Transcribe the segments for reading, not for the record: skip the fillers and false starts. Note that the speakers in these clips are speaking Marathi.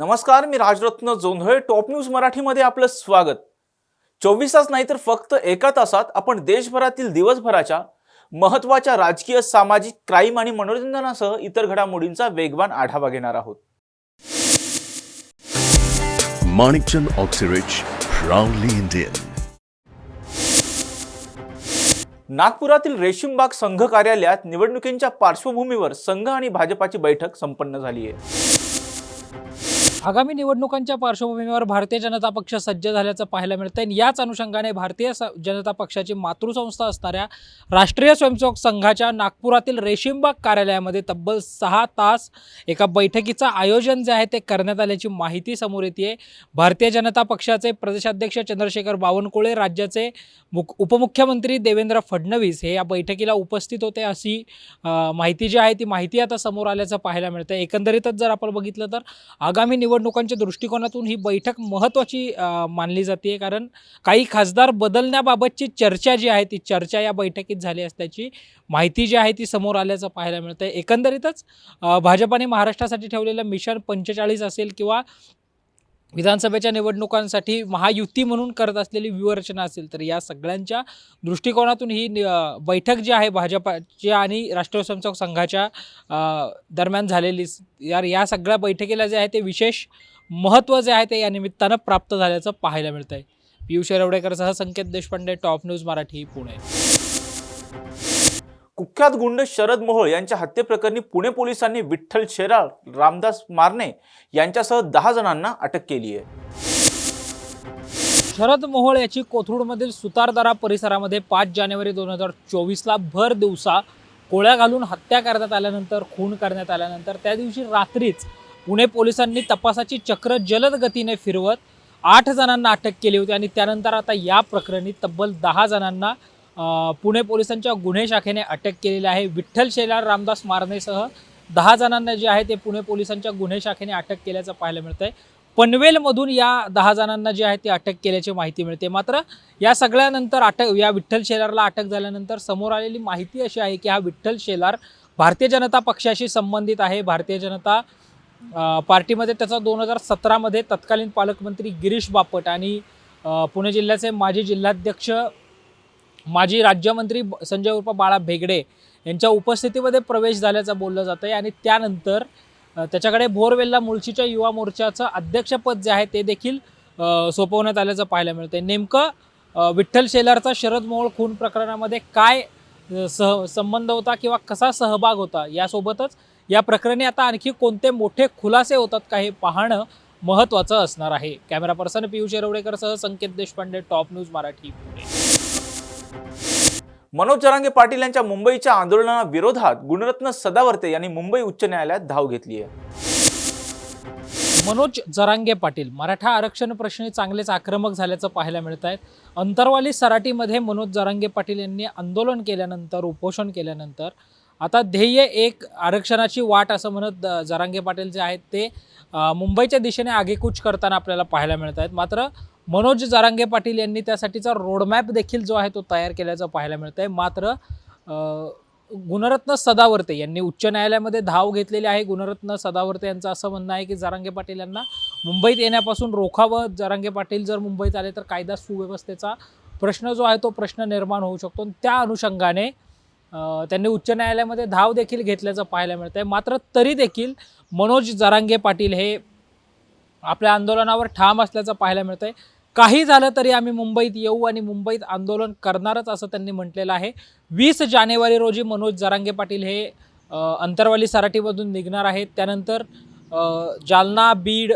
नमस्कार, मी राजरत्न जोंधळे. टॉप न्यूज मराठीमध्ये आपलं स्वागत. 24 तास नाही तर फक्त एका तासात आपण देशभरातील दिवसभराच्या महत्त्वाच्या राजकीय, सामाजिक, क्राईम आणि मनोरंजनासह इतर घडामोडींचा वेगवान आढावा घेणार आहोत. Manikchand Oxyrich, proudly Indian. नागपुरातील रेशीमबाग संघ कार्यालयात निवडणुकींच्या पार्श्वभूमीवर संघ आणि भाजपाची बैठक संपन्न झाली आहे. आगामी निवडणुकांच्या पार्श्वभूमीवर भारतीय जनता पक्ष सज्ज झाल्याचं पाहायला मिळतंय. याच अनुषंगाने भारतीय जनता पक्षाची मातृसंस्था असणाऱ्या राष्ट्रीय स्वयंसेवक संघाच्या नागपुरातील रेशीमबाग कार्यालयामध्ये तब्बल 6 तास एका बैठकीचं आयोजन जे आहे ते करण्यात आल्याची माहिती समोर येते. भारतीय जनता पक्षाचे प्रदेशाध्यक्ष चंद्रशेखर बावनकुळे, राज्याचे उपमुख्यमंत्री देवेंद्र फडणवीस हे या बैठकीला उपस्थित होते, अशी माहिती जी आहे ती माहिती आता समोर आल्याचं पाहायला मिळतं. एकंदरीतच जर आपण बघितलं तर आगामी निवडणुकांच्या दृष्टिकोनातून ही बैठक महत्त्वाची मानली जाते, कारण काही खासदार बदलण्याबाबतची चर्चा जी आहे ती चर्चा या बैठकीत झाली असल्याची माहिती जी आहे ती समोर आल्याचं पाहायला मिळतं. एकंदरीतच भाजपाने महाराष्ट्रासाठी ठेवलेलं मिशन 45 असेल किंवा विधानसभेच्या निवडणुकांसाठी महायुती म्हणून करत असलेली व्यूहरचना असेल, तर या सगळ्यांच्या दृष्टिकोनातून ही बैठक जी आहे भाजपाची आणि राष्ट्रीय स्वयंसेवक संघाच्या दरम्यान झालेली या सगळ्या बैठकीला जे आहे ते विशेष महत्त्व जे आहे ते या निमित्तानं प्राप्त झाल्याचं पाहायला मिळतं आहे. पियुष येरवडेकरसह संकेत देशपांडे, टॉप न्यूज मराठी, पुणे. कुख्यात गुंड शरद मोहोळ यांच्या हत्येप्रकरणी पुणे पोलिसांनी विठ्ठल शेराळ, रामदास मारणे यांच्यासह 10 जणांना अटक केली आहे. शरद मोहोळ याची कोथरूडमधील सुतारदरा परिसरामध्ये 5 जानेवारी 2024ला भर दिवसा कोळ्या घालून हत्या करण्यात आल्यानंतर, खून करण्यात आल्यानंतर त्या दिवशी रात्रीच पुणे पोलिसांनी तपासाची चक्र जलद गतीने फिरवत 8 जणांना अटक केली होती आणि त्यानंतर आता या प्रकरणी तब्बल 10 जणांना पुणे पोलिसांच्या गुन्हे शाखेने अटक केलेली आहे. विठ्ठल शेलार, रामदास मारनेसह 10 जणांना जे आहे ते पुणे पोलिसांच्या गुन्हे शाखेने अटक केल्याचं पाहायला मिळतंय. पनवेलमधून या 10 जणांना जे आहे ते अटक केल्याची माहिती मिळते. मात्र या सगळ्यानंतर या विठ्ठल शेलारला अटक झाल्यानंतर समोर आलेली माहिती अशी आहे की हा विठ्ठल शेलार भारतीय जनता पक्षाशी संबंधित आहे. भारतीय जनता पार्टीमध्ये त्याचा 2017 मध्ये तत्कालीन पालकमंत्री गिरीश बापट आणि पुणे जिल्ह्याचे माजी जिल्हाध्यक्ष, माजी राज्यमंत्री संजय उर्फ बाळा भेगडे यांच्या उपस्थितीमध्ये प्रवेश झाल्याचं बोललं जातं आहे आणि त्यानंतर त्याच्याकडे बोरवेल्ला मुळशीच्या युवा मोर्चाचं अध्यक्षपद जे आहे ते देखील सोपवण्यात आल्याचं पाहायला मिळतं आहे. नेमकं विठ्ठल शेलारचा शरद मोहोळ खून प्रकरणामध्ये काय संबंध होता किंवा कसा सहभाग होता, यासोबतच या प्रकरणी आता आणखी कोणते मोठे खुलासे होतात का हे पाहणं महत्त्वाचं असणार आहे. कॅमेरा पर्सन पियुष येरवडेकरसह संकेत देशपांडे, टॉप न्यूज मराठी, पुणे. मनोज जरांगे पाटील यांच्या मुंबईच्या आंदोलनाविरोधात गुणरत्न सदावर्ते यांनी मुंबई उच्च न्यायालयात धाव घेतली आहे. मनोज जरांगे पाटील मराठा आरक्षण प्रश्नी चांगलेच आक्रमक झाल्याचं पाहायला मिळत आहे. अंतरवाली सराटीमध्ये मनोज जरांगे पाटील यांनी आंदोलन केल्यानंतर, उपोषण केल्यानंतर आता ध्येय एक आरक्षणाची वाट असं म्हणत जरांगे पाटील जे आहेत ते मुंबईच्या दिशेने आगेकूच करताना आपल्याला पाहायला मिळत आहेत. मात्र मनोज जरांगे पाटील यांनी त्यासाठीचा रोडमॅप देखील जो आहे तो तयार केल्याचं पाहायला मिळत आहे. मात्र गुणरत्न सदावर्ते यांनी उच्च न्यायालयामध्ये धाव घेतलेली आहे. गुणरत्न सदावर्ते यांचं असं म्हणणं आहे की जरांगे पाटील यांना मुंबईत येण्यापासून रोखावं. जरांगे पाटील जर मुंबईत आले तर कायदा सुव्यवस्थेचा प्रश्न जो आहे तो प्रश्न निर्माण होऊ शकतो. त्या अनुषंगाने त्यांनी उच्च न्यायालयामध्ये धाव देखील घेतल्याचं पाहायला मिळतं आहे. मात्र तरी देखील मनोज जरांगे पाटील हे आपल्या आंदोलनावर ठाम असल्याचं पाहायला मिळतं आहे. काही झालं तरी आम्ही मुंबईत येऊ आणि मुंबईत आंदोलन करणारच असं त्यांनी म्हटलेलं आहे. 20 जानेवारी रोजी मनोज जरांगे पाटील हे अंतरवाली सराटीमधून निघणार आहेत. त्यानंतर जालना, बीड,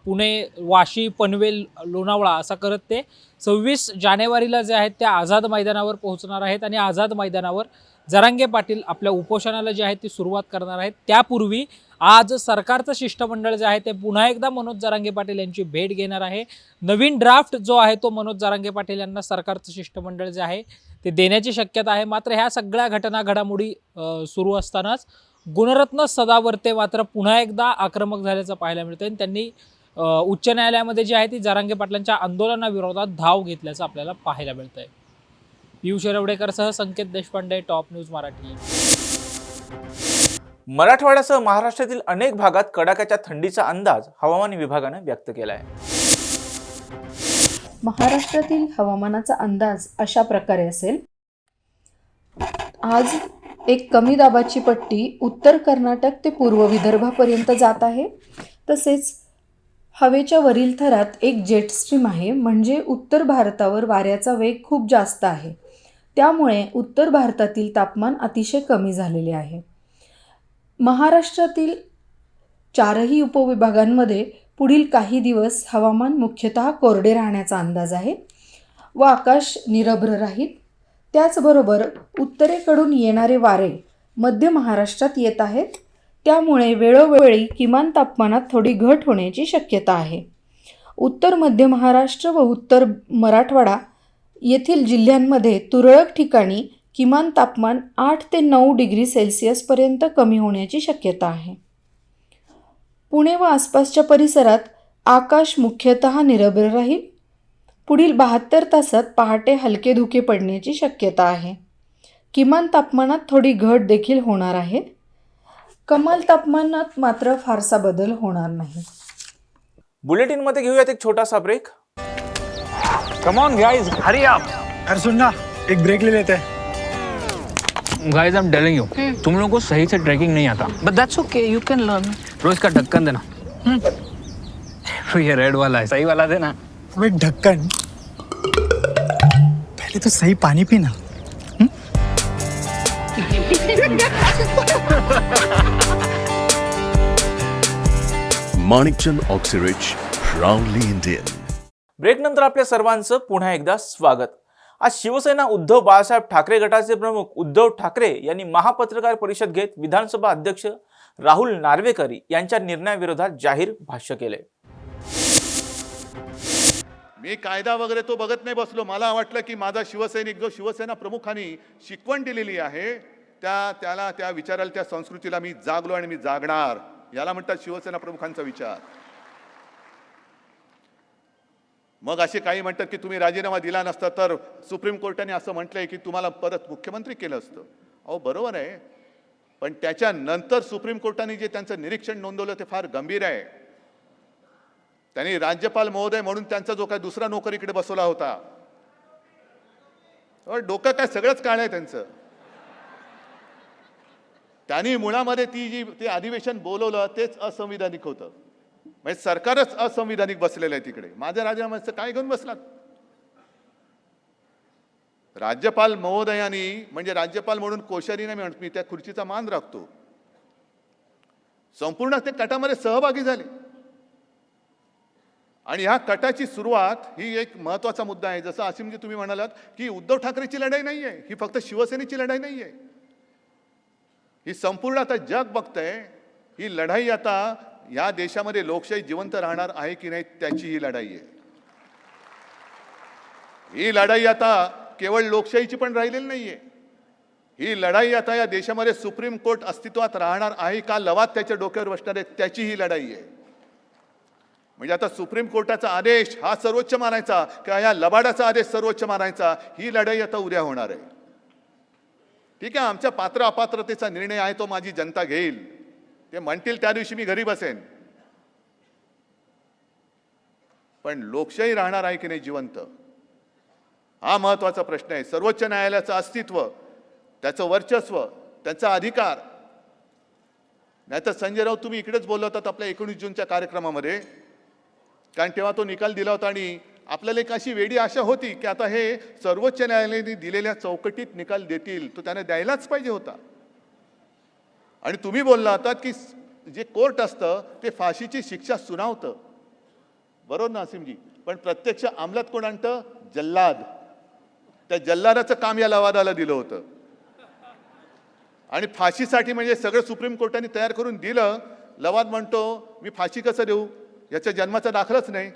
पुणे, वाशी, पनवेल, लोणावळा असं करत ते 26 जानेवारीला जे आहेत ते आझाद मैदानावर पोहोचणार आहेत आणि आझाद मैदानावर जरांगे पाटील आपल्या उपोषणाला जे आहे ती सुरुवात करणार आहेत. त्यापूर्वी आज सरकारचं शिष्टमंडळ जे आहे ते पुन्हा एकदा मनोज जरांगे पाटील यांची भेट घेणार आहे. नवीन ड्राफ्ट जो आहे तो मनोज जरांगे पाटील यांना सरकारचं शिष्टमंडळ जे आहे ते देण्याची शक्यता आहे. मात्र ह्या सगळ्या घडामोडी सुरू असतानाच गुणरत्न सदावर्ते मात्र पुन्हा एकदा आक्रमक झाल्याचं पाहायला मिळतं आणि त्यांनी उच्च न्यायालयामध्ये जी आहे ती जरांगे पाटलांच्या आंदोलनाविरोधात धाव घेतल्याचं आपल्याला पाहायला मिळतं आहे. पियुष येरवडेकरसह संकेत देशपांडे, टॉप न्यूज मराठी. मराठवाड्यासह महाराष्ट्रातील अनेक भागात कडाक्याच्या थंडीचा अंदाज हवामान विभागाने व्यक्त केला आहे. महाराष्ट्रातील हवामानाचा अंदाज अशा प्रकारे असेल. आज एक कमी दाबाची पट्टी उत्तर कर्नाटक ते पूर्व विदर्भापर्यंत जात आहे. तसेच हवेच्या वरील थरात एक जेट स्ट्रीम आहे, म्हणजे उत्तर भारतावर वाऱ्याचा वेग खूप जास्त आहे. त्यामुळे उत्तर भारतातील तापमान अतिशय कमी झालेले आहे. महाराष्ट्रातील 4ही उपविभागांमध्ये पुढील काही दिवस हवामान मुख्यतः कोरडे राहण्याचा अंदाज आहे व आकाश निरभ्र राहील. त्याचबरोबर उत्तरेकडून येणारे वारे मध्य महाराष्ट्रात येत आहेत. त्यामुळे वेळोवेळी किमान तापमानात थोडी घट होण्याची शक्यता आहे. उत्तर मध्य महाराष्ट्र व उत्तर मराठवाडा येथील जिल्ह्यांमध्ये तुरळक ठिकाणी किमान तापमान 8 ते 9 डिग्री सेल्सिअसपर्यंत कमी होण्याची शक्यता आहे. पुणे व आसपासच्या परिसरात आकाश मुख्यतः निरभ्र राहील. पुढील 72 तासात पहाटे हलके धुके पडण्याची शक्यता आहे. किमान तापमानात थोडी घट देखील होणार आहे. कमाल तापमानात मात्र फारसा बदल होणार नाही. बुलेटिनमध्ये घेऊयात एक छोटासा break. Come on guys, hurry up. यार सुन ना, एक ब्रेक ले लेते हैं. Guys, I'm telling you, तुम लोगों को सही से ट्रैकिंग नहीं आता. But that's okay, you can learn. रोज का ढक्कन देना. तो ये रेड वाला है, सही वाला देना. अबे ढक्कन, पहले तो सही पानी पीना. Manikchand Oxyrich, proudly Indian. Break नंतर आपल्या सर्वांचं पुन्हा एकदा स्वागत. आज शिवसेना उद्धव बाळासाहेब ठाकरे गटाचे प्रमुख उद्धव ठाकरे यांनी महापत्रकार परिषद घेत विधानसभा अध्यक्ष राहुल नार्वेकर यांच्या निर्णयाविरोधात जाहीर भाष्य केले. मी कायदा वगैरे तो बघत नाही बसलो. मला वाटलं की माझा शिवसैनिक जो शिवसेना प्रमुखांनी शिकवण दिलेली आहे त्याला त्या विचाराला त्या संस्कृतीला मी जागलो आणि मी जागणार. याला म्हणतात शिवसेना प्रमुखांचा विचार. मग असे काही म्हणतात की तुम्ही राजीनामा दिला नसता तर सुप्रीम कोर्टाने असं म्हटलंय की तुम्हाला परत मुख्यमंत्री केलं असतं. अहो बरोबर आहे, पण त्याच्यानंतर सुप्रीम कोर्टाने जे त्यांचं निरीक्षण नोंदवलं ते फार गंभीर आहे. त्यांनी राज्यपाल महोदय म्हणून त्यांचा जो काय दुसरा नोकर इकडे बसवला होता, डोकं काय सगळंच काळ आहे त्यांचं. त्यांनी मुळामध्ये ते अधिवेशन बोलवलं तेच असंविधानिक होतं. म्हणजे सरकारच असंविधानिक बसलेलं आहे तिकडे. माझ्या राजीनाम्याचं काय घेऊन बसलात? राज्यपाल महोदयांनी, म्हणजे राज्यपाल म्हणून कोश्यारीने मी त्या खुर्चीचा मान राखतो, संपूर्ण ते कटामध्ये सहभागी झाले. आणि ह्या कटाची सुरुवात ही एक महत्वाचा मुद्दा आहे. जसं आसिमजी तुम्ही म्हणालात की उद्धव ठाकरेची लढाई नाही आहे, ही फक्त शिवसेनेची लढाई नाही आहे. ही संपूर्ण आता जग बघतंय. ही लढाई आता या देशामध्ये लोकशाही जिवंत राहणार आहे की नाही त्याची ही लढाई आहे. ही लढाई आता केवळ लोकशाहीची पण राहिलेली नाहीये. ही लढाई आता या देशामध्ये सुप्रीम कोर्ट अस्तित्वात राहणार आहे का, लवाद त्याच्या डोक्यावर बसणार आहे, त्याची ही लढाई आहे. म्हणजे आता सुप्रीम कोर्टाचा आदेश हा सर्वोच्च मानायचा किंवा या लबाडाचा आदेश सर्वोच्च मानायचा, ही लढाई आता उद्या होणार आहे. ठीक आहे, आमच्या पात्र अपात्रतेचा निर्णय आहे तो माझी जनता घेईल. ते म्हणतील त्या दिवशी मी घरी बसेन. पण लोकशाही राहणार आहे की नाही जिवंत, हा महत्वाचा प्रश्न आहे. सर्वोच्च न्यायालयाचं अस्तित्व, त्याचं वर्चस्व, त्यांचा अधिकार. नाहीतर संजय राऊत तुम्ही इकडेच बोलला होतात आपल्या 19 जूनच्या कार्यक्रमामध्ये, कारण तेव्हा तो निकाल दिला होता आणि आपल्याला एक अशी वेडी आशा होती की आता हे सर्वोच्च न्यायालयाने दिलेल्या चौकटीत निकाल देतील, तो त्याने द्यायलाच पाहिजे होता. आणि तुम्ही बोलला होतात की जे कोर्ट असतं ते फाशीची शिक्षा सुनावतं, बरोबर ना असीमजी? पण प्रत्यक्ष अंमलात कोण आणतं? जल्लाद. त्या जल्लादाचं काम या लवादाला दिलं होतं. आणि फाशीसाठी म्हणजे सगळं सुप्रीम कोर्टाने तयार करून दिलं. लवाद म्हणतो मी फाशी कसं देऊ, याच्या जन्माचा दाखलाच नाही.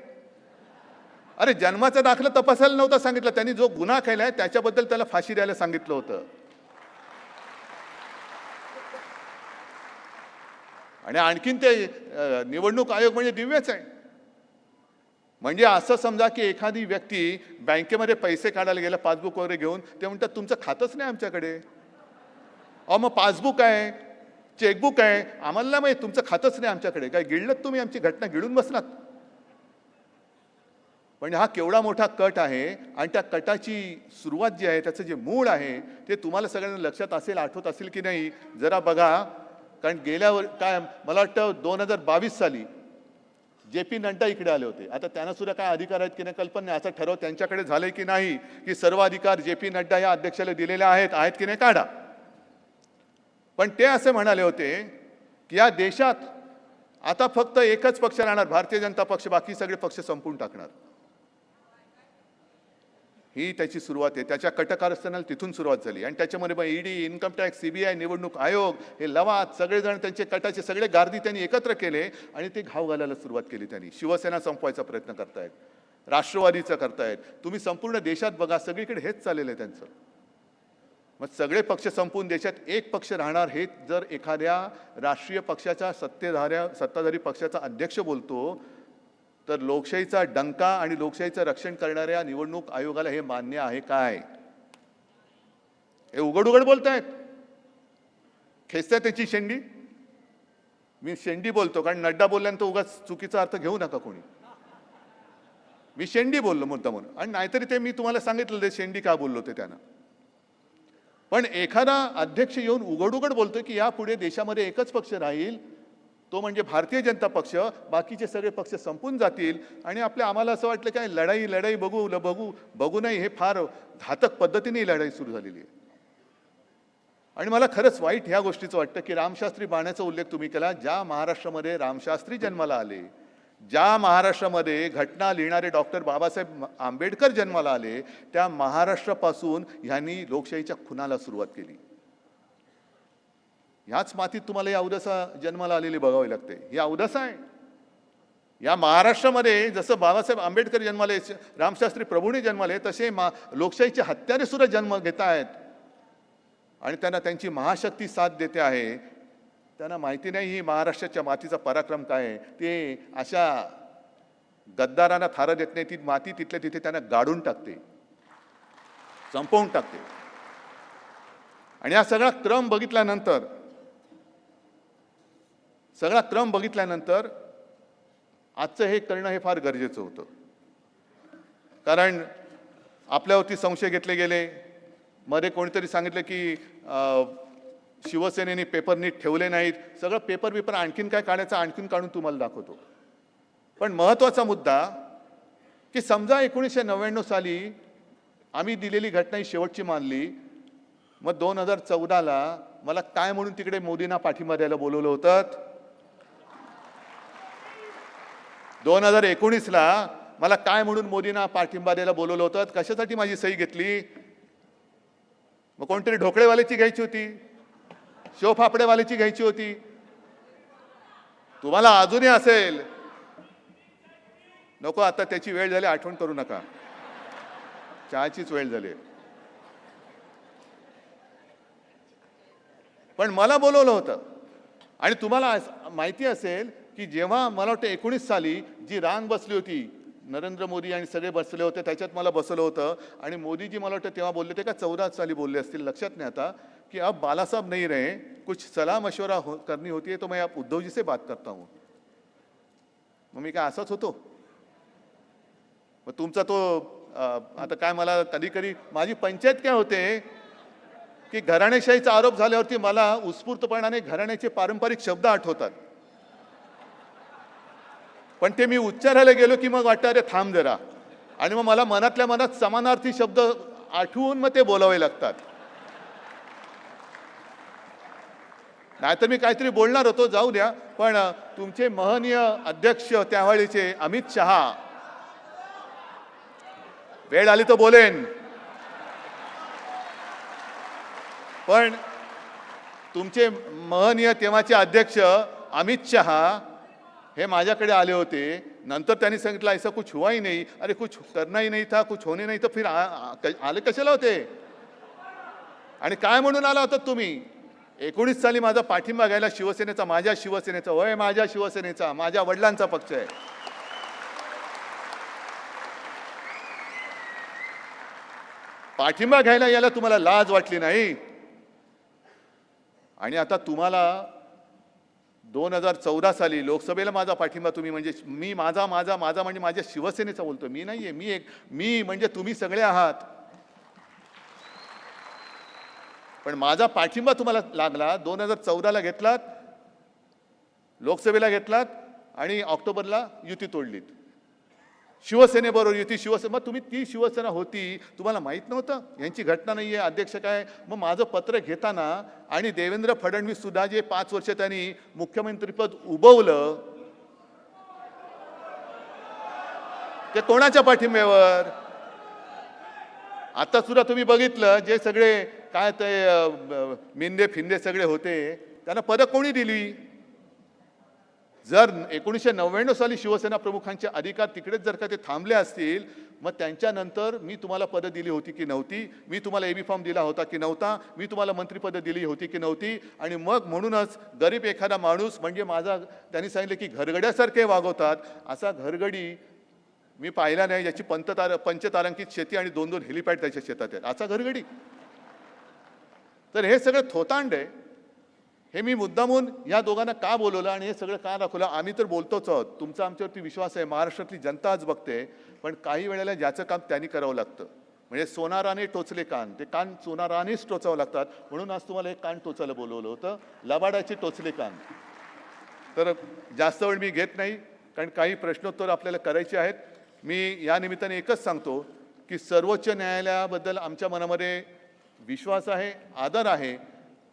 अरे जन्माचा दाखला तपासायला नव्हता सांगितलं, त्यांनी जो गुन्हा केलाय त्याच्याबद्दल त्याला फाशी द्यायला सांगितलं होतं. आणि आणखीन ते निवडणूक आयोग म्हणजे दिव्यच आहे. म्हणजे असं समजा की एखादी व्यक्ती बँकेमध्ये पैसे काढायला गेला पासबुक वगैरे घेऊन, ते म्हणतात तुमचं खातंच नाही आमच्याकडे. अहो मग पासबुक आहे, चेकबुक आहे, आम्हाला नाही माहित, तुमचं खातंच नाही आमच्याकडे. काय गिळलत तुम्ही आमची घटना, गिळून बसलात. पण हा केवढा मोठा कट आहे आणि त्या कटाची सुरुवात जी आहे, त्याचं जे मूळ आहे ते तुम्हाला सगळ्यांना लक्षात असेल, आठवत असेल की नाही जरा बघा. कारण गेल्यावर काय मला वाटतं 2022 साली जे पी नड्डा इकडे आले होते. आता त्यांना सुद्धा काय अधिकार आहेत की नाही कल्पना नाही. असा ठराव त्यांच्याकडे झालंय की नाही की सर्व अधिकार जे पी नड्डा या अध्यक्षाला दिलेले आहेत की नाही काढा. पण ते असे म्हणाले होते की या देशात आता फक्त एकच पक्ष राहणार, भारतीय जनता पक्ष, बाकी सगळे पक्ष संपून टाकणार. ही त्याची सुरुवात आहे. त्याच्या कटकारस्थानाला तिथून सुरुवात झाली आणि त्याच्यामध्ये मग ईडी, इन्कम टॅक्स, सीबीआय, निवडणूक आयोग, हे लवाद सगळेजण त्यांचे कटाचे सगळे गार्दी त्यांनी एकत्र केले आणि ते घाव घालायला सुरुवात केली. त्यांनी शिवसेना संपवायचा प्रयत्न करतायत, राष्ट्रवादीचा करतायत. तुम्ही संपूर्ण देशात बघा, सगळीकडे हेच चाललेलं आहे त्यांचं. मग सगळे पक्ष संपून देशात एक पक्ष राहणार हे जर एखाद्या राष्ट्रीय पक्षाच्या सत्ताधारी पक्षाचा अध्यक्ष बोलतो तर लोकशाहीचा डंका आणि लोकशाहीचं रक्षण करणाऱ्या निवडणूक आयोगाला हे मान्य आहे काय? हे उघड उघड बोलतायत, खेचताय त्याची शेंडी. मी शेंडी बोलतो कारण नड्डा बोलल्यानंतर उगाच चुकीचा अर्थ घेऊ नका कोणी. मी शेंडी बोललो मुद्दा म्हणून, आणि नाहीतरी ते मी तुम्हाला सांगितलं ते शेंडी का बोललो ते त्यांना. पण एखादा अध्यक्ष येऊन उघड उघड बोलतोय की यापुढे देशामध्ये एकच पक्ष राहील, तो म्हणजे भारतीय जनता पक्ष, बाकीचे सगळे पक्ष संपून जातील. आणि आम्हाला असं वाटलं काय लढाई बघू नाही, हे फार घातक पद्धतीने ही लढाई सुरू झालेली आहे. आणि मला खरंच वाईट ह्या गोष्टीचं वाटतं की रामशास्त्री बाण्याचा उल्लेख तुम्ही केला. ज्या महाराष्ट्रामध्ये रामशास्त्री जन्माला आले, ज्या महाराष्ट्रामध्ये घटना लिहिणारे डॉक्टर बाबासाहेब आंबेडकर जन्माला आले, त्या महाराष्ट्रापासून ह्यांनी लोकशाहीच्या खुनाला सुरुवात केली. ह्याच मातीत तुम्हाला या अवदसा जन्माला आलेली बघावी लागते. ही अवदसा आहे. या महाराष्ट्रामध्ये जसं बाबासाहेब आंबेडकर जन्माले, रामशास्त्री प्रभूने जन्माले, तसे लोकशाहीचे हत्यारे सुद्धा जन्म घेत आहेत आणि त्यांना त्यांची महाशक्ती साथ देते आहे. त्यांना माहिती नाही ही महाराष्ट्राच्या मातीचा पराक्रम काय आहे. ते अशा गद्दारांना थारा देत नाही. ती माती तिथल्या तिथे त्यांना गाडून टाकते, संपवून टाकते. आणि हा सगळा क्रम बघितल्यानंतर आजचं हे करणं हे फार गरजेचं होतं. कारण आपल्यावरती संशय घेतले गेले. मध्ये कोणीतरी सांगितलं की शिवसेनेने पेपर नीट ठेवले नाहीत. सगळं पेपर आणखीन काय काढायचं, आणखीन काढून तुम्हाला दाखवतो. पण महत्त्वाचा मुद्दा की समजा 1999 साली आम्ही दिलेली घटना ही शेवटची मानली. मग 2014ला मला काय म्हणून तिकडे मोदींना पाठिंबा द्यायला बोलवलं होतं? 2019ला मला काय म्हणून मोदींना पाठिंबा द्यायला बोलवलं होतं? कशासाठी माझी सही घेतली? मग कोणतरी ढोकळेवाल्याची घ्यायची होती, शेवफाफडेवाल्याची घ्यायची होती. तुम्हाला अजूनही असेल, नको आता त्याची वेळ झाली, आठवण करू नका, चहाचीच वेळ झाली. पण मला बोलवलं होतं. आणि तुम्हाला माहिती असेल की जेव्हा मला वाटतं 19 साली जी रांग बसली होती, नरेंद्र मोदी आणि सगळे बसले होते, त्याच्यात मला बसवलं होतं. आणि मोदीजी मला वाटतं तेव्हा बोलले होते का 14 साली बोलले असतील, लक्षात नाही आता, कि अब बाला साहब नहीं रहे, कुछ सलाह मशवरा करनी होती है तो मैं आप उद्धव जी से बात करता हूँ. मग मी काय असाच होतो? मग तुमचा तो आता काय, मला कधी कधी माझी पंचायत काय होते की घराणेशाहीचा आरोप झाल्यावरती मला उत्स्फूर्तपणाने घराण्याचे पारंपरिक शब्द आठवतात. पण ते मी उच्चारायला गेलो की मग वाटतं अरे थांब जरा, आणि मग मला मनातल्या मनात समानार्थी शब्द आठवून मग ते बोलावे लागतात. नाहीतर मी काहीतरी बोलणार होतो, जाऊ द्या. पण तुमचे महनीय अध्यक्ष त्यावेळीचे अमित शहा, वेळ आली तर बोलेन, पण तुमचे महनीय तेव्हाचे अध्यक्ष अमित शहा हे माझ्याकडे आले होते. नंतर त्यांनी सांगितलं ऐसा कुछ हुआ ही नहीं, अरे कुछ करना ही नहीं था, कुछ होने नहीं, तर फिर आले कशाला होते? आणि काय म्हणून आला होता तुम्ही? 19 साली माझा पाठिंबा घ्यायला शिवसेनेचा, माझ्या शिवसेनेचा, होय माझ्या शिवसेनेचा, माझ्या वडिलांचा पक्ष आहे. पाठिंबा घ्यायला याला तुम्हाला लाज वाटली नाही. आणि आता तुम्हाला 2014 साली लोकसभेला माझा पाठिंबा तुम्ही म्हणजे मी माझा माझा माझा म्हणजे माझ्या शिवसेनेचा बोलतोय, मी नाहीये, मी म्हणजे तुम्ही सगळे आहात. पण माझा पाठिंबा तुम्हाला लागला. 2014ला घेतलात, लोकसभेला घेतलात आणि ऑक्टोबरला युती तोडलीत. शिवसेनेबरोबर युती, मग तुम्ही ती शिवसेना होती, तुम्हाला माहीत नव्हतं यांची घटना नाही आहे, अध्यक्ष काय. मग माझं पत्र घेताना आणि देवेंद्र फडणवीस सुद्धा जे 5 वर्ष त्यांनी मुख्यमंत्रीपद उभवलं, ते कोणाच्या पाठिंब्यावर. आता सुद्धा तुम्ही बघितलं जे सगळे काय ते मिंदे फिंदे सगळे होते, त्यांना पदं कोणी दिली. जर 1999 साली शिवसेना प्रमुखांचे अधिकार तिकडेच जर का ते थांबले असतील, मग त्यांच्यानंतर मी तुम्हाला पदं दिली होती की नव्हती, मी तुम्हाला एबी फॉर्म दिला होता की नव्हता, मी तुम्हाला मंत्रिपदं दिली होती की नव्हती. आणि मग म्हणूनच गरीब एखादा माणूस म्हणजे माझा, त्यांनी सांगितलं की घरगड्यासारखे वागवतात, असा घरगडी मी पाहिला नाही ज्याची पंचतारांकित शेती आणि 2-2 हेलिपॅड त्याच्या शेतात आहेत, असा घरगडी. तर हे सगळं थोतांड आहे. हे मी मुद्दामून या दोघांना का बोलवलं आणि हे सगळं का दाखवलं. आम्ही तर बोलतोच आहोत, तुमचा आमच्यावरती विश्वास आहे, महाराष्ट्रातली जनता आज बघते. पण काही वेळेला ज्याचं काम त्यांनी करावं लागतं. म्हणजे सोनाराने टोचले कान, ते कान सोनारानेच टोचावं लागतात. म्हणून आज तुम्हाला एक कान टोचायला बोलवलं होतं, लबाडाचे टोचले कान. तर जास्त वेळ मी घेत नाही, कारण काही प्रश्नोत्तर आपल्याला करायचे आहेत. मी या निमित्ताने एकच सांगतो की सर्वोच्च न्यायालयाबद्दल आमच्या मनामध्ये विश्वास आहे, आदर आहे.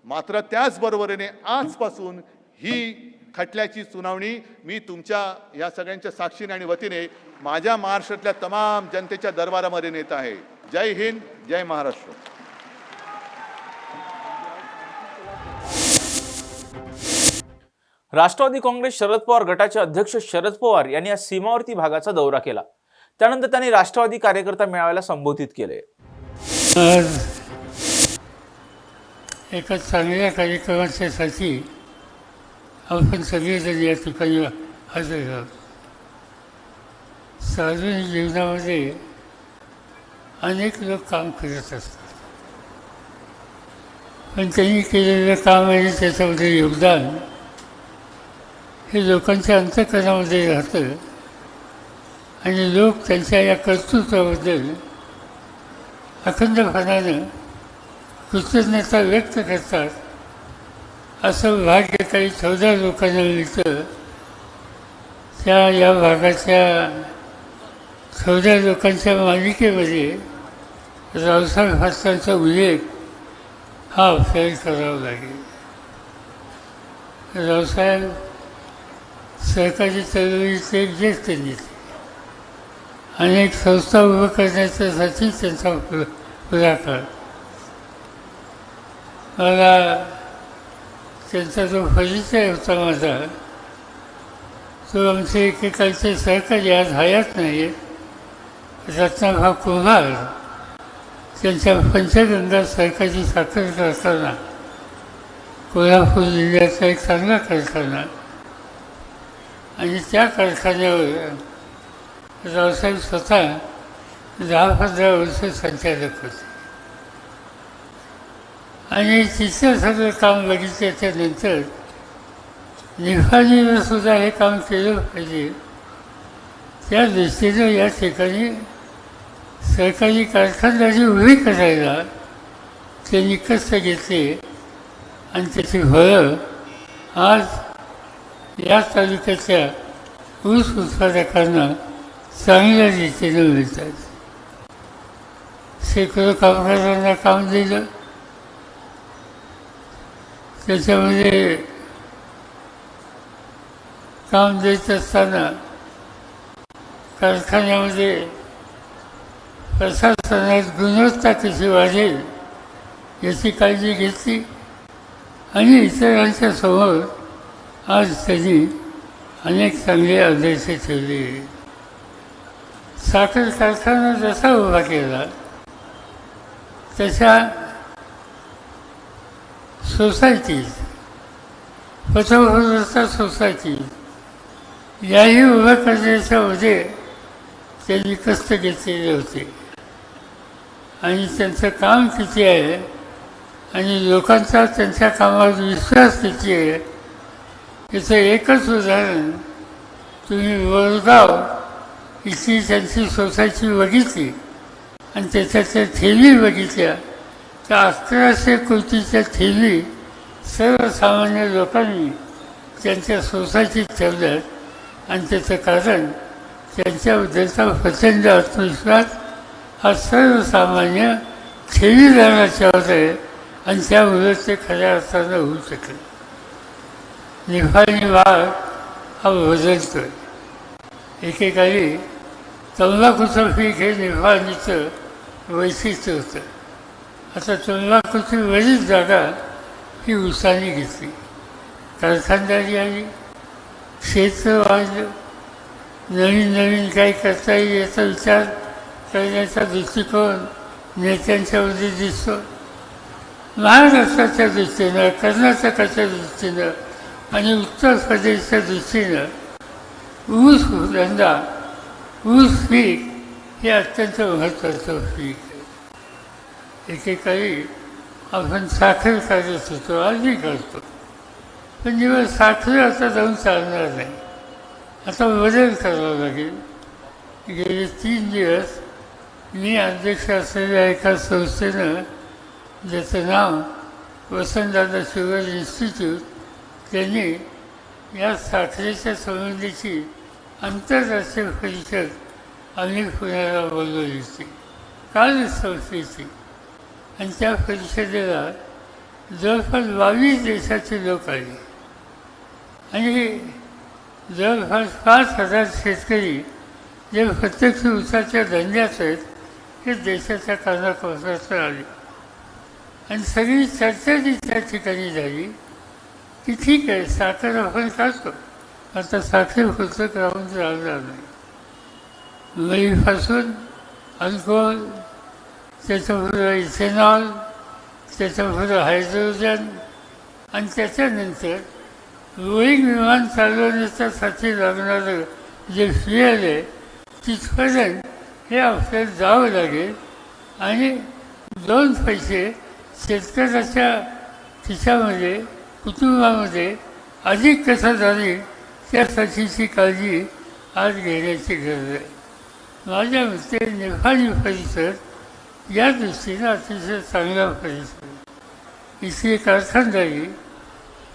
मात्र त्याचबरोबरीने आजपासून ही खटल्याची सुनावणी मी तुमच्या या सगळ्यांच्या साक्षीने आणि वतीने माझ्या महाराष्ट्रातल्या तमाम जनतेच्या दरबारामध्ये नेत आहे. जय हिंद, जय महाराष्ट्र. राष्ट्रवादी काँग्रेस शरद पवार गटाचे अध्यक्ष शरद पवार यांनी आज सीमावर्ती भागाचा दौरा केला. त्यानंतर त्यांनी राष्ट्रवादी कार्यकर्ता मेळाव्याला संबोधित केले. एका चांगल्या कार्यक्रमाच्यासाठी आपण सगळेजण या ठिकाणी हजर आहोत. सार्वजनिक जीवनामध्ये अनेक लोक काम करत असतात, पण त्यांनी केलेलं काम आणि त्याच्यामध्ये योगदान हे लोकांच्या अंतःकरणामध्ये राहतं आणि लोक त्यांच्या या कर्तृत्वाबद्दल अखंडपणानं कृतज्ञता व्यक्त करतात. असं भाग्य काही 14 लोकांना मिळतं. त्या या भागाच्या 14 लोकांच्या मालिकेमध्ये रावसाहेब हातांचा उल्लेख हा आपल्याला करावा लागेल. रावसाहेब सहकारी चळवळीचे एक ज्येष्ठ नेते, अनेक संस्था उभं करण्याच्यासाठी त्यांचा पुढाकार. मला त्यांचा जो परिचय होता माझा, तो आमचे एकेकाळचे सहकारी आज हयात नाही आहेत, रत्नाभाऊ कुंभार, त्यांच्या पंचगंगा सहकारी साखर कारखाना कोल्हापूर जिल्ह्याचा एक चांगला कारखाना, आणि त्या कारखान्यावर रावसाहेब स्वतः 10-15 वर्ष संचालक होते. आणि तिथं सगळं काम बघितल्याच्यानंतर निफाडीनं सुद्धा हे काम केलं पाहिजे, त्या दृष्टीनं या ठिकाणी सहकारी कारखानदारी उभी करायला त्यांनी कष्ट घेतले आणि त्याची फळं आज या तालुक्याच्या ऊस उत्पादकांना चांगल्या रीतीनं मिळतात. शेकडो कामगारांना काम दिलं. त्याच्यामध्ये काम देत असताना कारखान्यामध्ये प्रशासनात गुणवत्ता कशी वाढेल याची काळजी घेतली आणि इतरांच्या समोर आज त्यांनी अनेक चांगले आदर्श ठेवले. साखर कारखाना जसा उभा केला तशा सोसायटीज, पथप्रवृत्त सोसायटी याही उभं करण्याच्यामध्ये त्यांनी कष्ट घेतलेले होते. आणि त्यांचं काम किती आहे आणि लोकांचा त्यांच्या कामावर विश्वास किती आहे याचं एकच उदाहरण, तुम्ही वडगाव इथली त्यांची सोसायटी बघितली आणि त्याच्यातल्या ठेवी बघितल्या, तर 1100 कोटीच्या ठेवी सर्वसामान्य लोकांनी त्यांच्या सोसायटीत ठेवल्यात. आणि त्याचं कारण त्यांच्याबद्दलचा प्रचंड आत्मविश्वास हा सर्वसामान्य ठेवीदाराच्यावर आहे आणि त्यामुळे ते खऱ्या अर्थानं होऊ शकले. निफाणी भाग हा बदलतोय. एकेकाळी तंबाखूचं पीक हे निफाणीचं वैशिष्ट्य होतं. आता तंबाखूची बरीच जागा ही उसाने घेतली. कारखानदारी आली, क्षेत्र वाढलं, नवीन नवीन काही करता येईल याचा विचार करण्याचा दृष्टिकोन नेत्यांच्यामध्ये दिसतो. महाराष्ट्राच्या दृष्टीनं, कर्नाटकाच्या दृष्टीनं आणि उत्तर प्रदेशच्या दृष्टीनं ऊस धंदा, ऊस पीक हे अत्यंत महत्त्वाचं पीक आहे. एकेकाळी आपण साखर काढत होतो, आजही काढतो, पण जेव्हा साखर आता जाऊन चालणार नाही. आता बदल करावा लागेल. गेले 3 दिवस मी अध्यक्ष असलेल्या एका संस्थेनं, ज्याचं नाव वसंतदादा शुगर इन्स्टिट्यूट, त्यांनी या साखरेच्या संबंधीची आंतरराष्ट्रीय परिषद आम्ही पुण्याला बोलवली होती, कालच संस्थेची. आणि त्या परिषदेला जवळपास 22 देशाचे लोक आले आणि जवळपास 5,000 शेतकरी जे प्रत्यक्ष ऊसाच्या धंद्यात आहेत ते देशाच्या कानाकोपऱ्यात आले. आणि सगळी चर्चा जी त्या ठिकाणी झाली की ठीक आहे, साखर आपण काढतो, आता साखर फुलचक राहून राहणार नाही. मळीपासून अल्कोहोल, त्याच्यापुढं इथेनॉल, त्याच्यापुढं हायड्रोजन आणि त्याच्यानंतर बोईंग विमान चालवण्याच्यासाठी लागणारं जे फ्युएल आहे तिथपर्यंत हे आपल्याला जावं लागेल. आणि 2 पैसे शेतकऱ्याच्या खिशामध्ये, कुटुंबामध्ये अधिक कसं जाईल त्यासाठीची काळजी आज घेण्याची गरज आहे. माझ्या मते निफाणी परिसर या दृष्टीनं अतिशय चांगला परिसर. इथली कारखानदारी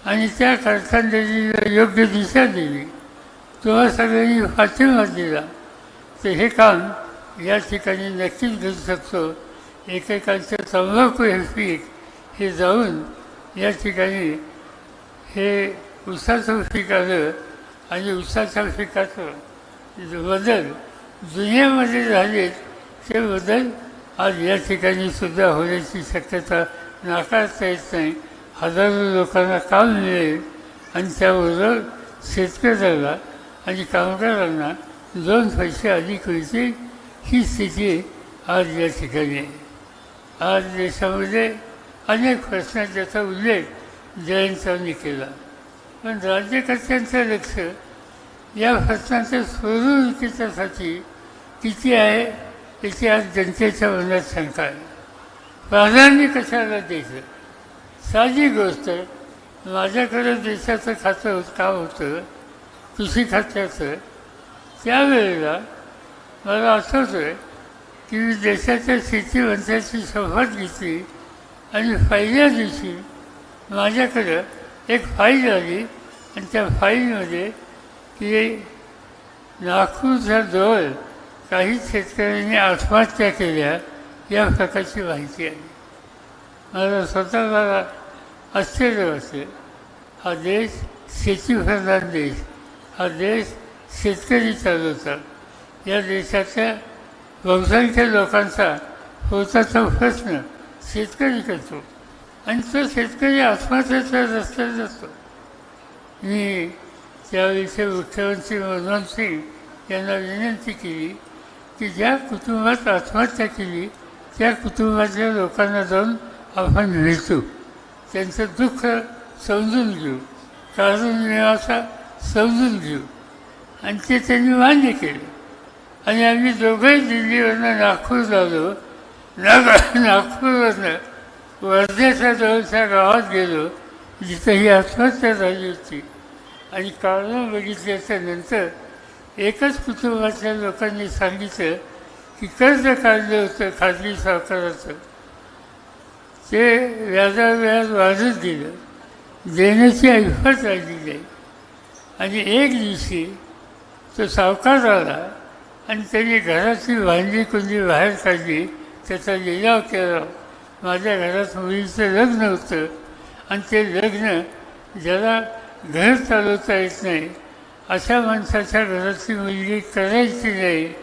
आणि त्या कारखानदारीला योग्य दिशा दिली, तेव्हा सगळ्यांनी पाठिंबा दिला, तर हे काम या ठिकाणी नक्कीच करू शकतो. एकेकांचं तंबाखू हे पीक हे जाऊन या ठिकाणी हे ऊसाचं पीक आलं आणि ऊसाच्या पिकाचं बदल दुनियामध्ये झाले ते बदल आज या ठिकाणी सुद्धा होण्याची शक्यता नाकारता येत नाही. हजारो लोकांना काम मिळेल आणि त्याबरोबर शेतकऱ्याला आणि कामगारांना 2 पैसे अधिक मिळतील. ही स्थिती आज या ठिकाणी आहे. आज देशामध्ये अनेक प्रश्न ज्याचा उल्लेख जयंतांनी केला, पण राज्यकर्त्यांचं लक्ष या प्रश्नांच्या सोडवणुकीच्यासाठी किती आहे याची आज जनतेच्या मनात शंका आहे. प्राधान्य कशाला द्यायचं? साधी गोष्ट, माझ्याकडं देशाचं खातं काम होतं कृषी खात्याचं. त्यावेळेला मला आठवतं आहे की मी देशाच्या शेतीमंत्र्याची शपथ घेतली आणि पहिल्या दिवशी माझ्याकडं एक फाईल आली आणि त्या फाईलमध्ये की नागपूरच्या जवळ काही शेतकऱ्यांनी आत्महत्या केल्या या प्रकारची माहिती आली. मला स्वतःला आश्चर्य वाटले. हा देश शेतीप्रधान देश, हा देश शेतकरी चालवतात. या देशाच्या बहुसंख्य लोकांचा पोटाचा प्रश्न शेतकरी करतो आणि तो शेतकरी आत्महत्येच्या रस्त्यात असतो. मी त्यावेळेचे मुख्यमंत्री मनमोहन सिंग यांना विनंती केली की ज्या कुटुंबात आत्महत्या केली त्या कुटुंबातल्या लोकांना जाऊन आपण भेटू, त्यांचं दुःख समजून घेऊ, कारण निवासा समजून घेऊ. आणि ते त्यांनी मान्य केलं. आणि आम्ही दोघंही दिल्लीवरनं नागपूर झालो. नागपूरवरनं वर्ध्याच्या जवळच्या गावात गेलो जिथं ही आत्महत्या झाली होती. आणि काढून बघितल्याच्या नंतर एकच कुटुंबातल्या लोकांनी सांगितलं की कर्ज काढलं होतं खाजगी सावकाराचं, ते व्याजाव्याज वाढत गेलं, देण्याची ऐफत राहिली नाही. आणि एक दिवशी तो सावकार आला आणि त्यांनी घरातली भांडी कुंडी बाहेर काढली, त्याचा लिलाव केला. माझ्या घरात मुलीचं लग्न होतं आणि ते लग्न ज्याला घर चालवता येत नाही अशा माणसाच्या घरातली मुलगी करायची नाही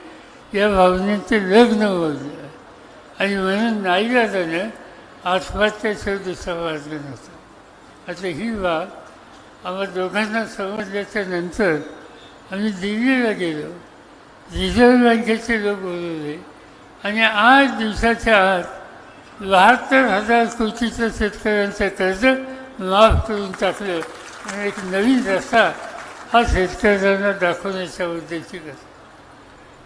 या भावनेत ते लग्न मोडलं. आणि म्हणून नाईलाजानं आत्महत्येचा दुसरा मार्ग नव्हता. आता ही बाब आम्हा दोघांना समजल्याच्या नंतर आम्ही दिल्लीला गेलो. रिझर्व्ह बँकेचे लोक बोलवले आणि 8 दिवसाच्या आत 72,000 कोटीचं शेतकऱ्यांचं कर्ज माफ करून टाकलं. आणि एक नवीन रस्ता हा शेतकऱ्यांना दाखवण्याच्या उद्देशी करतो.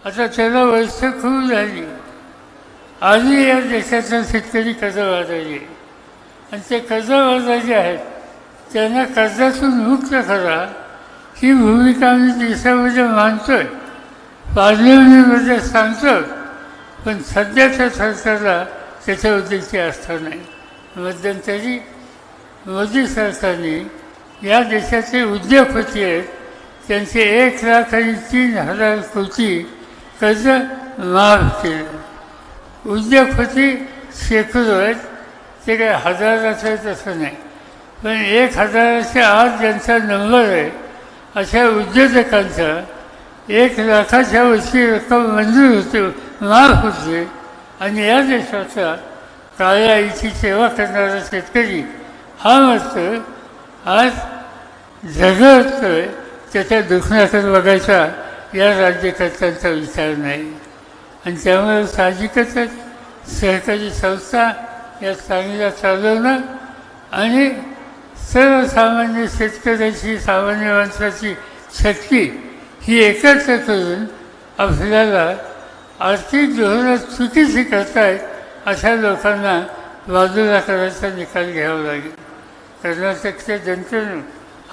आता त्याला वर्ष खूप झाली. आजही या देशातला शेतकरी कर्जबाजारी आहे आणि ते कर्जबाजारी आहेत त्यांना कर्जातून मुक्त करा ही भूमिका आम्ही देशामध्ये मानतोय, पार्लमेंटमध्ये सांगतो. पण सध्याच्या सरकारला त्याच्या उद्देशी आस्था नाही. मध्यंतरी मोदी सरकारने या देशाचे उद्योगपती आहेत त्यांचे 1,03,000 कोटी कर्ज माफ केलं. उद्योगपती शेकडो आहेत, ते काय हजाराचं तसं नाही, पण 1,000च्या आत ज्यांचा नंबर आहे अशा उद्योजकांचा 1,00,000च्या वरची रक्कम मंजूर होते, माफ होते. आणि या देशाचा काळ्या आईची सेवा करणारा शेतकरी हा मात्र आज झगडतोय. त्याच्या दुखण्याकडे बघायचा या राज्यकर्त्यांचा विचार नाही. आणि त्यामुळे साहजिकच सहकारी संस्था या चांगल्या चालवणं आणि सर्वसामान्य शेतकऱ्याची, सामान्य माणसाची शक्ती ही एकत्र करून आपल्याला आर्थिक धोरणं चुकीची करतायत अशा लोकांना बाजूला करायचा निकाल घ्यावा लागेल. कर्नाटकच्या जनतेनं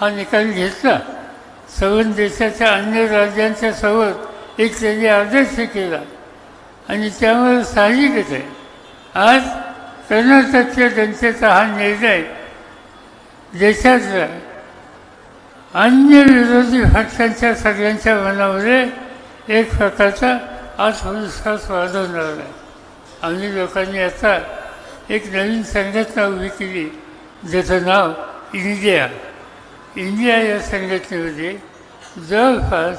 हा निकाल घेतला. संबंध देशाच्या अन्य राज्यांच्या समोर एक त्यांनी आदर्श केला आणि त्यामुळे साहजिकच आहे आज कर्नाटकच्या जनतेचा हा निर्णय देशातल्या अन्य विरोधी पक्षांच्या सगळ्यांच्या मनामध्ये एक प्रकारचा आत्मविश्वास वाढवणारा आहे. आम्ही लोकांनी आता एक नवीन संघटना उभी केली ज्याचं नाव इंडिया. इंडिया या संघटनेमध्ये जवळपास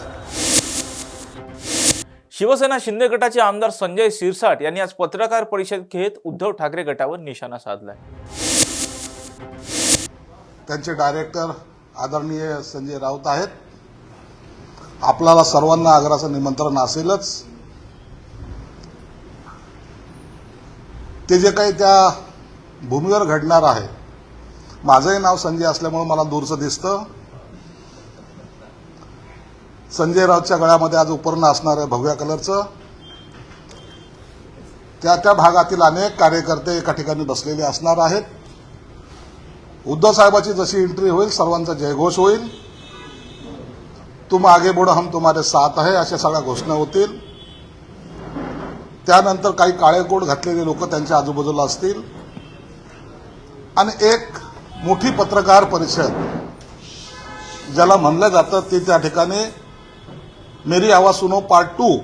शिवसेना शिंदे गटाचे आमदार संजय शिरसाट यांनी आज पत्रकार परिषद घेत उद्धव ठाकरे गटावर निशाणा साधलाय. त्यांचे डायरेक्टर आदरणीय संजय राऊत आहेत. आपल्याला सर्वांना आग्रहाचं निमंत्रण असेलच. ते जे काही त्या भूमीवर घडणार आहे, माझंही नाव संजय असल्यामुळे मला दूरचं दिसतं. संजय राऊतच्या गळ्यामध्ये आज उपरणं असणार आहे भगव्या कलरचं. त्या भागातील अनेक कार्यकर्ते एका ठिकाणी बसलेले असणार आहेत. उद्धव साहेबाची जशी एंट्री होईल सर्वांचा जयघोष होईल. तुम आगे बढ़ो हम तुम्हारे साथ आहे अशा सगळ्या घोषणा होतील. त्यानंतर काही काळे कोट घातलेले लोक त्यांच्या आजूबाजूला असतील आणि एक मोठी पत्रकार परिषद ज्याला म्हणलं जातं ते त्या ठिकाणी मेरी आवाज सुनो पार्ट 2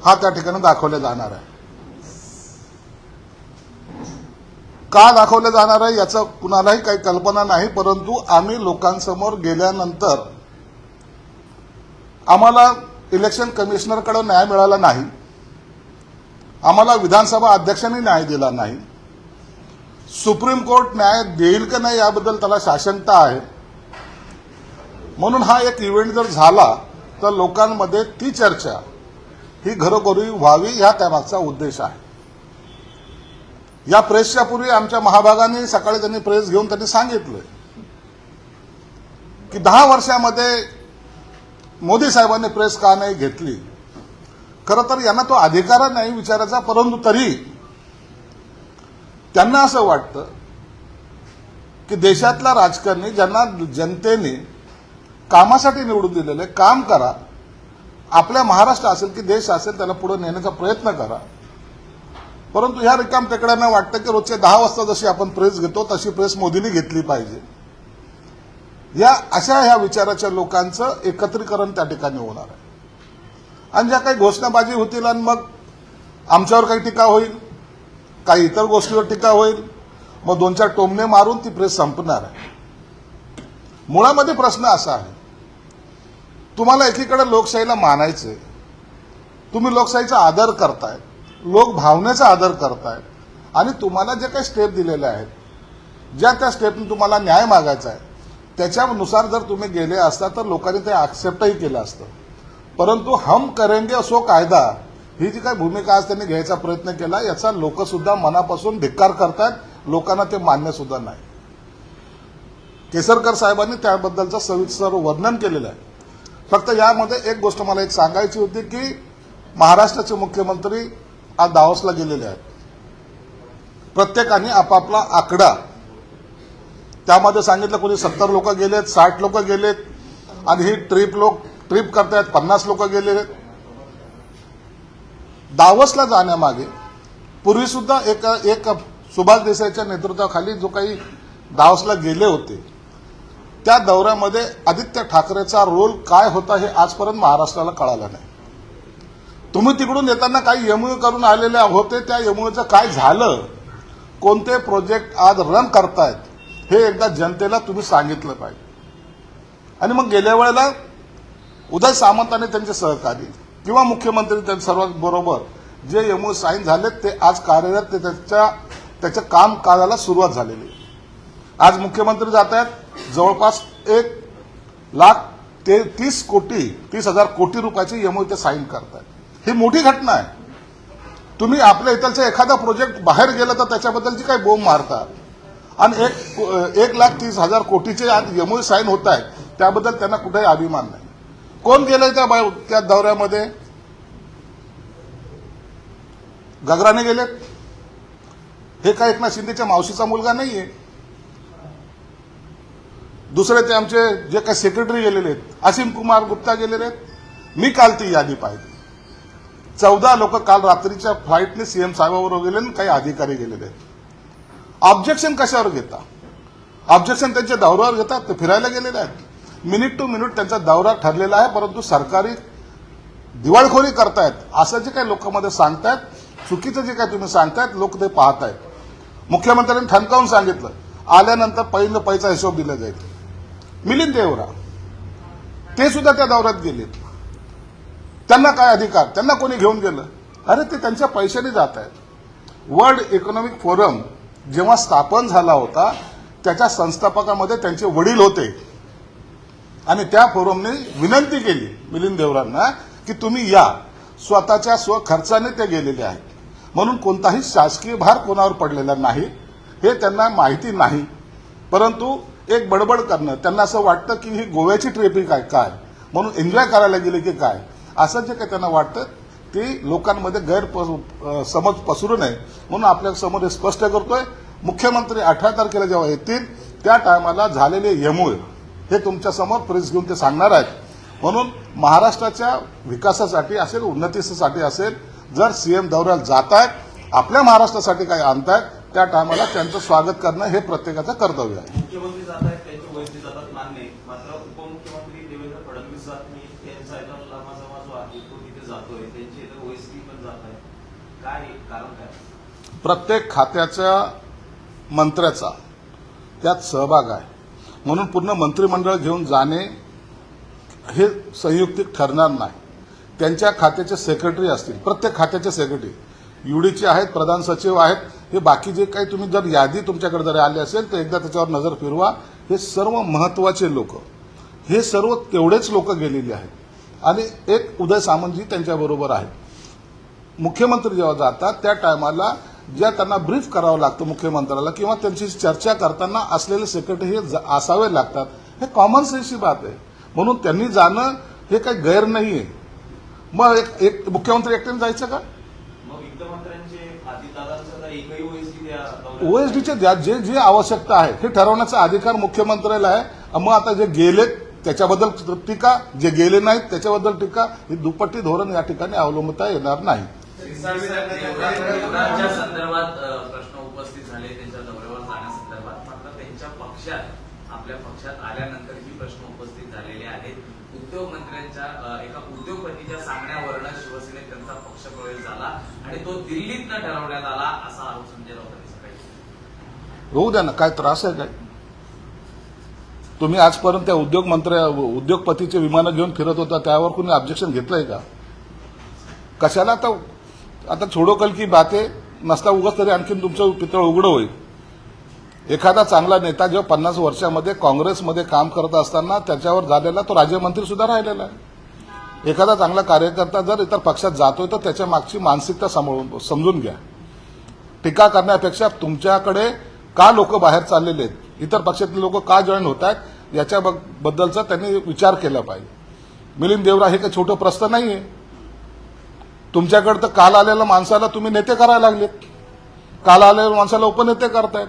हा त्या ठिकाणी दाखवला जाणार आहे. का दाखवलं जाणार आहे याचं कुणालाही काही कल्पना नाही, परंतु आम्ही लोकांसमोर गेल्यानंतर आम्हाला इलेक्शन कमिशनरकडे न्याय मिळाला नाही, आम्हाला विधानसभा अध्यक्षांनी न्याय दिला नाही, सुप्रीम कोर्ट न्याय देईल का नाही याबद्दल त्याला साशंकता आहे. म्हणून हा एक इव्हेंट जर झाला तर लोकांमध्ये ती चर्चा ही घरोघरी व्हावी हा त्यामागचा उद्देश आहे. या प्रेसच्या पूर्वी आमच्या महाभागाने सकाळी त्यांनी प्रेस घेऊन त्यांनी सांगितलं की 10 वर्षामध्ये मोदी साहेबांनी प्रेस का नाही घेतली. खरं तर यांना तो अधिकार नाही विचारायचा, परंतु तरी त्यांना असं वाटतं की देशातल्या राजकारणी ज्यांना जनतेने कामासाठी निवडून दिलेले, काम करा. आपल्या महाराष्ट्र असेल की देश असेल त्याला पुढे नेण्याचा प्रयत्न करा. परंतु ह्या रिकाम टेकड्यांना वाटतं की रोजचे 10 वाजता जशी आपण प्रेस घेतो तशी प्रेस मोदींनी घेतली पाहिजे. ह्या विचाराच्या लोकांचं एकत्रीकरण त्या ठिकाणी होणार आहे. आणि ज्या काही घोषणाबाजी होतील आणि मग आमच्यावर काही टीका होईल, काही इतर गोष्टीवर टीका होईल, मग 2-4 टोमणे मारून ती प्रेस संपणार आहे. मुळामध्ये प्रश्न असा आहे, तुम्हाला एकीकडे लोकशाहीला मानायचंय, तुम्ही लोकशाहीचा आदर करताय, लोक भावनेचा आदर करताय, आणि तुम्हाला जे काही स्टेप दिलेले आहेत, ज्या त्या स्टेपने तुम्हाला न्याय मागायचा आहे त्याच्यानुसार जर तुम्ही गेले असता तर लोकांनी ते ऍक्सेप्टही केलं असतं. परंतु हम करेंगे सो कायदा ही जी काही भूमिका आज त्यांनी घ्यायचा प्रयत्न केला याचा लोक सुद्धा मनापासून धिक्कार करतात. लोकांना ते मान्य सुद्धा नाही. केसरकर साहेबांनी त्याबद्दलचं सविस्तर वर्णन केलेलं आहे. फक्त यामध्ये एक गोष्ट मला एक सांगायची होती की महाराष्ट्राचे मुख्यमंत्री आज दावोसला गेलेले आहेत. प्रत्येकाने आपापला आकडा त्यामध्ये सांगितलं, कोणी 70 लोक गेलेत, 60 लोक गेलेत, आणि ही ट्रिप करतायत 50 लोक गेलेत. दावोसला जाण्यामागे पूर्वी सुद्धा एक सुभाष देसाईच्या नेतृत्वाखाली जो काही दावोसला गेले होते त्या दौऱ्यामध्ये आदित्य ठाकरेचा रोल काय होता हे आजपर्यंत महाराष्ट्राला कळालं नाही. तुम्ही तिकडून येताना काही एमओयू करून आलेले होते, त्या एमओयूचं काय झालं, कोणते प्रोजेक्ट आज रन करतायत हे एकदा जनतेला तुम्ही सांगितलं पाहिजे. आणि मग गेल्या वेळेला उदय सामंत आणि त्यांचे सहकारी किंवा मुख्यमंत्री त्यांच्या सर्वांबरोबर जे एमओयू साईन झालेत ते आज कार्यरत, ते त्याच्या कामकाजाला सुरुवात झालेली आहे. आज मुख्यमंत्री जात आहेत, जवळपास 1,30,00,000 कोटी रुपयाची एमओयू ते साईन करतायत. ही मोठी घटना आहे. तुम्ही आपल्या इथलचा एखादा प्रोजेक्ट बाहेर गेला तर त्याच्याबद्दलची काही बोंब मारतात, आणि 1,30,00,000 कोटीचे आज एमओयू साईन होत आहेत त्याबद्दल त्यांना कुठेही अभिमान नाही. कोण गेलंय त्या दौऱ्यामध्ये? गगराने गेलेत. हे काय एकनाथ शिंदेच्या मावशीचा मुलगा नाहीये. दुसरे ते आमचे जे काही सेक्रेटरी गेलेले आहेत, असीम कुमार गुप्ता गेलेले आहेत. मी काल ती यादी पाहिली. 14 लोक काल रात्रीच्या फ्लाईटने सीएम साहेबाबरोबर गेले आणि काही अधिकारी गेलेले आहेत. ऑब्जेक्शन कशावर घेता? ऑब्जेक्शन त्यांच्या दौऱ्यावर घेतात. ते फिरायला गेलेले आहेत. मिनिट टू मिनिट त्यांचा दौरा ठरलेला आहे, परंतु सरकारी दिवाळखोरी करतायत असं जे काही लोकांमध्ये सांगतायत, चुकीचं जे काही तुम्ही सांगतायत लोक ते पाहतायत. मुख्यमंत्र्यांनी ठणकावून सांगितलं, आल्यानंतर पैसा हिशोब दिला जाईल. मिलिंद देवरा ते सुद्धा त्या दौऱ्यात गेले. त्यांना काय अधिकार? त्यांना कोणी घेऊन गेलं? अरे ते त्यांच्या पैशाने जात आहेत. वर्ल्ड इकॉनॉमिक फोरम जेव्हा स्थापन झाला होता त्याच्या संस्थापकामध्ये त्यांचे वडील होते, आणि त्या फोरमने विनंती केली मिलिंद देवरांना की तुम्ही या. स्वतःच्या स्वखर्चाने ते गेलेले आहेत. म्हणून कोणताही शासकीय भार कोणावर पडलेला नाही हे त्यांना माहिती नाही. परंतु एक बडबड करणं, त्यांना असं वाटतं की ही गोव्याची ट्रिप ही काय म्हणून एन्जॉय करायला गेले की काय, असं जे काही त्यांना वाटतं ते लोकांमध्ये गैरसमज पसरू नये म्हणून आपल्या समोर हे स्पष्ट करतोय. मुख्यमंत्री 18 तारखेला जेव्हा येतील त्या टायमाला झालेले एमओयू हे तुमच्या समोर प्रेस घेऊन ते सांगणार आहेत. म्हणून महाराष्ट्राच्या विकासासाठी असेल, उन्नतीसाठी असेल, जर सीएम दौऱ्याला जात आहेत, आपल्या महाराष्ट्रासाठी काही आणतायत, त्या टायमाला त्यांचं स्वागत करणं हे प्रत्येकाचं कर्तव्य आहे. मुख्यमंत्री जात आहेत, त्यांची वैयक्तिक जातात मान्य, मात्र उपमुख्यमंत्री देवेंद्र फडणवीस जात नाही, त्यांचा लांबा समाज जो आहे तो तिथे जातोय, त्यांची ओएसडी पण जात आहे. काय कारण काय? प्रत्येक खात्याच्या मंत्र्याचा त्यात सहभाग आहे. म्हणून पूर्ण मंत्रिमंडळ घेऊन जाणे हे संयुक्तिक ठरणार नाही. त्यांच्या खात्याचे सेक्रेटरी असतील, प्रत्येक खात्याचे सेक्रेटरी युडीचे आहेत, प्रधान सचिव आहेत, हे बाकी जे काही तुम्ही जर यादी तुमच्याकडे जर आली असेल तर एकदा त्याच्यावर नजर फिरवा. हे सर्व महत्वाचे लोक, हे सर्व तेवढेच लोक गेलेले आहेत, आणि एक उदय सामंतजी त्यांच्याबरोबर आहेत. मुख्यमंत्री जेव्हा जातात त्या टायमाला ज्या त्यांना ब्रीफ करावं लागतं मुख्यमंत्र्याला किंवा त्यांची चर्चा करताना असलेले सेक्रेटरी हे असावे लागतात. हे कॉमन सेन्सची बात आहे. म्हणून त्यांनी जाणं हे काही गैर नाहीये. मग एक मुख्यमंत्री एकट्याने जायचं का? ओएसडीचे जे जे आवश्यकता आहे हे ठरवण्याचा अधिकार मुख्यमंत्र्याला आहे. मग आता जे गेलेत त्याच्याबद्दल टीका, जे गेले नाहीत त्याच्याबद्दल टीका, ही दुपट्टी धोरण या ठिकाणी अवलंबता येणार नाही. देवराजच्या संदर्भात प्रश्न उपस्थित झाले, त्यांच्या दौऱ्यावर जाण्यासंदर्भात. मात्र त्यांच्या पक्षात, आपल्या पक्षात आल्यानंतर ही प्रश्न उपस्थित झालेले आहेत. उद्योगमंत्र्यांच्या एका उद्योगपतीच्या सांगण्यावरनं शिवसेनेत त्यांचा पक्ष प्रवेश झाला आणि तो दिल्लीतनं ठरवण्यात आला, असा आरोप संजय राऊतांनी सकाळी. होऊ द्या ना, काय त्रास आहे काय? तुम्ही आजपर्यंत त्या उद्योगपतीचे विमानं घेऊन फिरत होता, त्यावर कोणी ऑब्जेक्शन घेतलंय का? कशाला आता छोडो कल की बाते नसता उगाच तरी आणखीन तुमचं पितळ उघडं होईल. एखादा चांगला नेता जेव्हा 50 वर्षामध्ये काँग्रेसमध्ये काम करत असताना त्याच्यावर झालेला तो राज्यमंत्री सुद्धा राहिलेला आहे. एखादा चांगला कार्यकर्ता जर इतर पक्षात जातोय तर त्याच्या मागची मानसिकता समजून घ्या. टीका करण्यापेक्षा तुमच्याकडे का लोक बाहेर चाललेले आहेत, इतर पक्षातले लोक का जॉईन होत आहेत, याच्याबद्दलचा त्यांनी विचार केला पाहिजे. मिलिंद देवरा हे काही छोटं प्रश्न नाहीये. तुमच्याकडे तर काल आलेल्या माणसाला तुम्ही नेते करायला लागलेत, काल आलेल्या माणसाला उपनेते करतायत.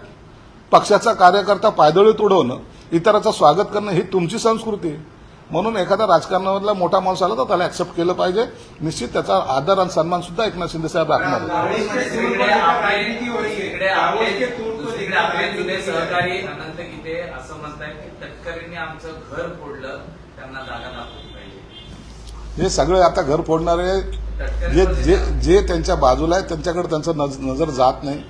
पक्षाचा कार्यकर्ता पायदळीत उडवणं, इतरांचं स्वागत करणं ही तुमची संस्कृती आहे. म्हणून एखादा राजकारणामधला मोठा माणूस आला तर त्याला ऍक्सेप्ट केलं पाहिजे. निश्चित त्याचा आदर आणि सन्मान सुद्धा एकनाथ शिंदे साहेब राखणार आहेत. आपले जुने सहकारी अनंत गीते असं म्हणतायत की तटकरेंनी आमचं घर फोडलं, त्यांना जागा दाखवली पाहिजे. हे सगळे आता घर फोडणारे जे त्यांच्या बाजूला आहे त्यांच्याकडे त्यांचं नजर जात नाही.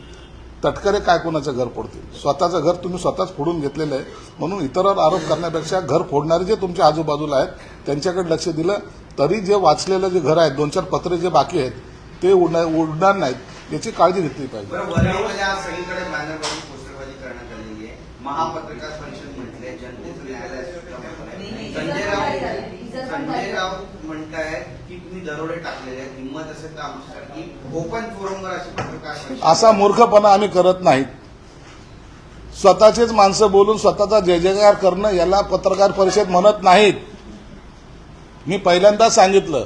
तटकरे काय कोणाचं घर फोडतील? स्वतःचं घर तुम्ही स्वतःच फोडून घेतलेलं आहे. म्हणून इतरांवर आरोप करण्यापेक्षा घर फोडणारे जे तुमच्या आजूबाजूला आहेत त्यांच्याकडे लक्ष दिलं तरी जे वाचलेलं जे घर आहेत, 2-4 पत्रे जे बाकी आहेत ते उडणार नाहीत, याची काळजी घेतली पाहिजे. सगळीकडे बॅनरवरून पोस्टरबाजी करण्यात आलेली आहे. महापत्रकार परिषद म्हटले, जनतेचं न्यायालय संजय राऊत म्हणतायत की तुम्ही दरोडे टाकलेले आहेत, हिंमत असेल तर आमच्यासाठी ओपन फोरमवर अशी पत्रकार परिषद. असा मूर्खपणा आम्ही करत नाहीत. स्वतःचेच माणसं बोलून स्वतःचा जय जयकार करणं याला पत्रकार परिषद म्हणत नाहीत. मी पहिल्यांदा सांगितलं,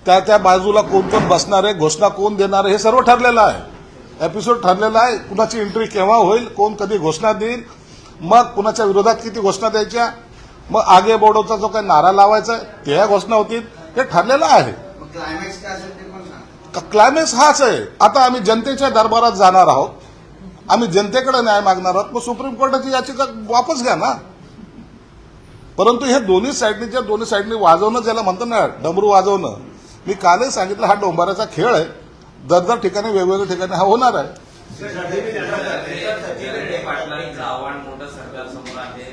त्या बाजूला कोण कोण बसणार आहे, घोषणा कोण देणार आहे, हे सर्व ठरलेलं आहे. एपिसोड ठरलेला आहे. कुणाची एंट्री केव्हा होईल, कोण कधी घोषणा देईल, मग कुणाच्या विरोधात किती घोषणा द्यायच्या, मग आगे बोडोचा जो काही नारा लावायचा त्या घोषणा होतील, हे ठरलेलं आहे. क्लायमॅक्स काय असेल ते पण सांगा. क्लायमॅक्स हाच आहे. आता आम्ही जनतेच्या दरबारात जाणार आहोत, आम्ही जनतेकडे न्याय मागणार आहोत. मग सुप्रीम कोर्टाची याचिका वापस घ्या ना. परंतु हे दोन्ही साईडनी वाजवणं, ज्याला म्हणतो ना डमरू वाजवणं, मी कालही सांगितलं हा डोंबाराचा खेळ आहे. दर ठिकाणी वेगवेगळ्या ठिकाणी हा होणार आहे. पाटलांचं आव्हान मोठं सरकार समोर आहे,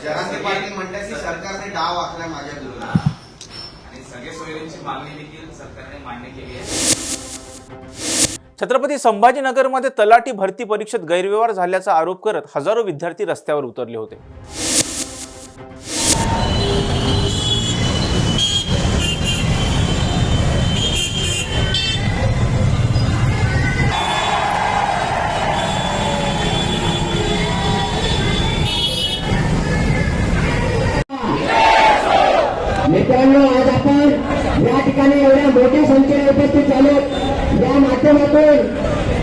जरांगे पाटील म्हणतात की सरकारने डाव आखलाय माझ्या विरोधात आणि सगळे सोयींची मागणी देखील सरकारने मान्य केली आहे. छत्रपती संभाजीनगरमध्ये तलाठी भरती परीक्षेत गैरव्यवहार झाल्याचा आरोप करत हजारो विद्यार्थी रस्त्यावर उतरले होते. मित्रांनो, आज आपण या ठिकाणी एवढ्या मोठ्या संख्येने उपस्थित झालो. या माध्यमातून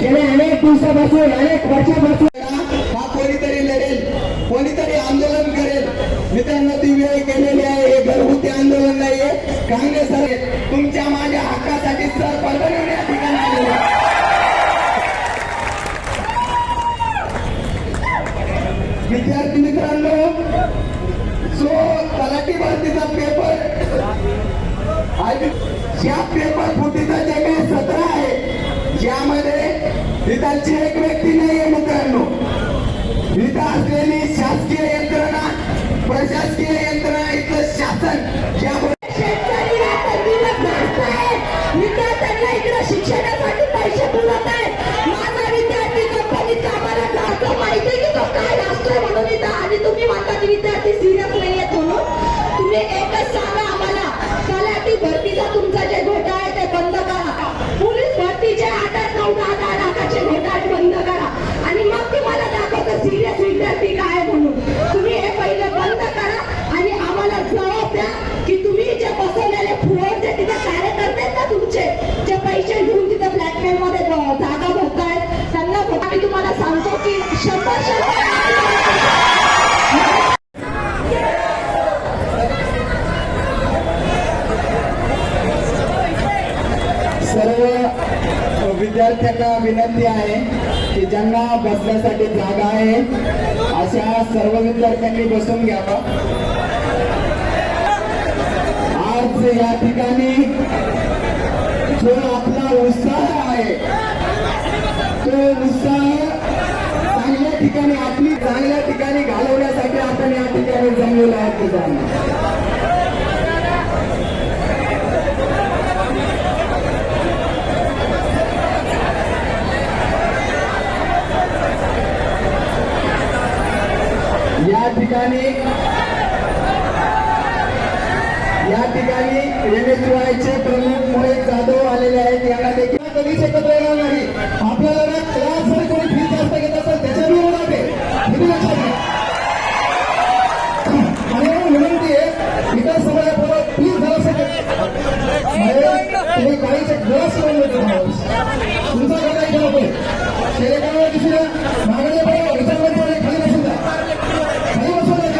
गेल्या अनेक दिवसापासून, अनेक वर्षापासून हा कोणीतरी लढेल, कोणीतरी आंदोलन करेल. मित्रांनो, ती वेळ केलेली आहे. हे घरगुती आंदोलन नाहीये. काँग्रेस तुमच्या माझ्या हक्कासाठी सर परभणी या ठिकाणी आलेले. विद्यार्थी मित्रांनो, जो तलाठी भरतीचा पेपर, या पेपर फुटीचा जे काही सत्र आहे, ज्यामध्ये इथलची एक व्यक्ती नाहीये मित्रांनो. इथं असलेली शासकीय यंत्रणा, प्रशासकीय यंत्रणा, इथलं शासन, विद्यार्थ्यांना इकडे शिक्षणासाठी पैसे पुरवत आहेत. माझा विद्यार्थी कंपनीत कामाला जातो, माहिती की तो काय असतोय म्हणून इथं. आणि तुम्ही म्हणता की विद्यार्थी सिरियस नाही आहेत म्हणून. तुम्ही एकच सांगा आम्हाला, तलाठी भरतीचा तुमचा जे घोटाळा आहे ते बंद करा. पोलीस भरतीचे 8-9-10 लाखाचे घोटाळे बंद करा आणि मग तुम्हाला दाखवतो सिरियस विद्यार्थी काय म्हणून. तुम्ही हे पहिले बंद करा आणि आम्हाला जबाब द्या की तुम्ही जे बसवलेले फुडे तिथे कार्यकर्ते ना तुमचे, जे पैसे घेऊन तिथे ब्लॅकमेल मध्ये जागा भरतायत त्यांना. आम्ही तुम्हाला सांगतो की 100% विनंती आहे की ज्यांना बसण्यासाठी जागा आहे अशा सर्व विद्यार्थ्यांनी बसून घ्यावा. आज या ठिकाणी जो आपला उत्साह आहे तो उत्साह चांगल्या ठिकाणी घालवण्यासाठी आपण या ठिकाणी जमलेलो आहोत मित्रांनो. या ठिकाणी NSYचे प्रमुख मोहित जाधव आलेले आहेत. यांना देखील कधीच एकत्र येणार नाही. आपल्याला ना क्लास जर कोणी फी जास्त घेत असेल त्याच्या विरोधात आहे. हे लक्षात घ्या. आणि विनंती आहे इतर समाजाबरोबर प्लीज तुम्ही गाडीचे ग्लास करून देतो तुमचा गडा इथे नको शेरेकावर दुसऱ्या मागण्या बरोबर विचारमध्ये खाली बसून द्या. खाली बसून द्या.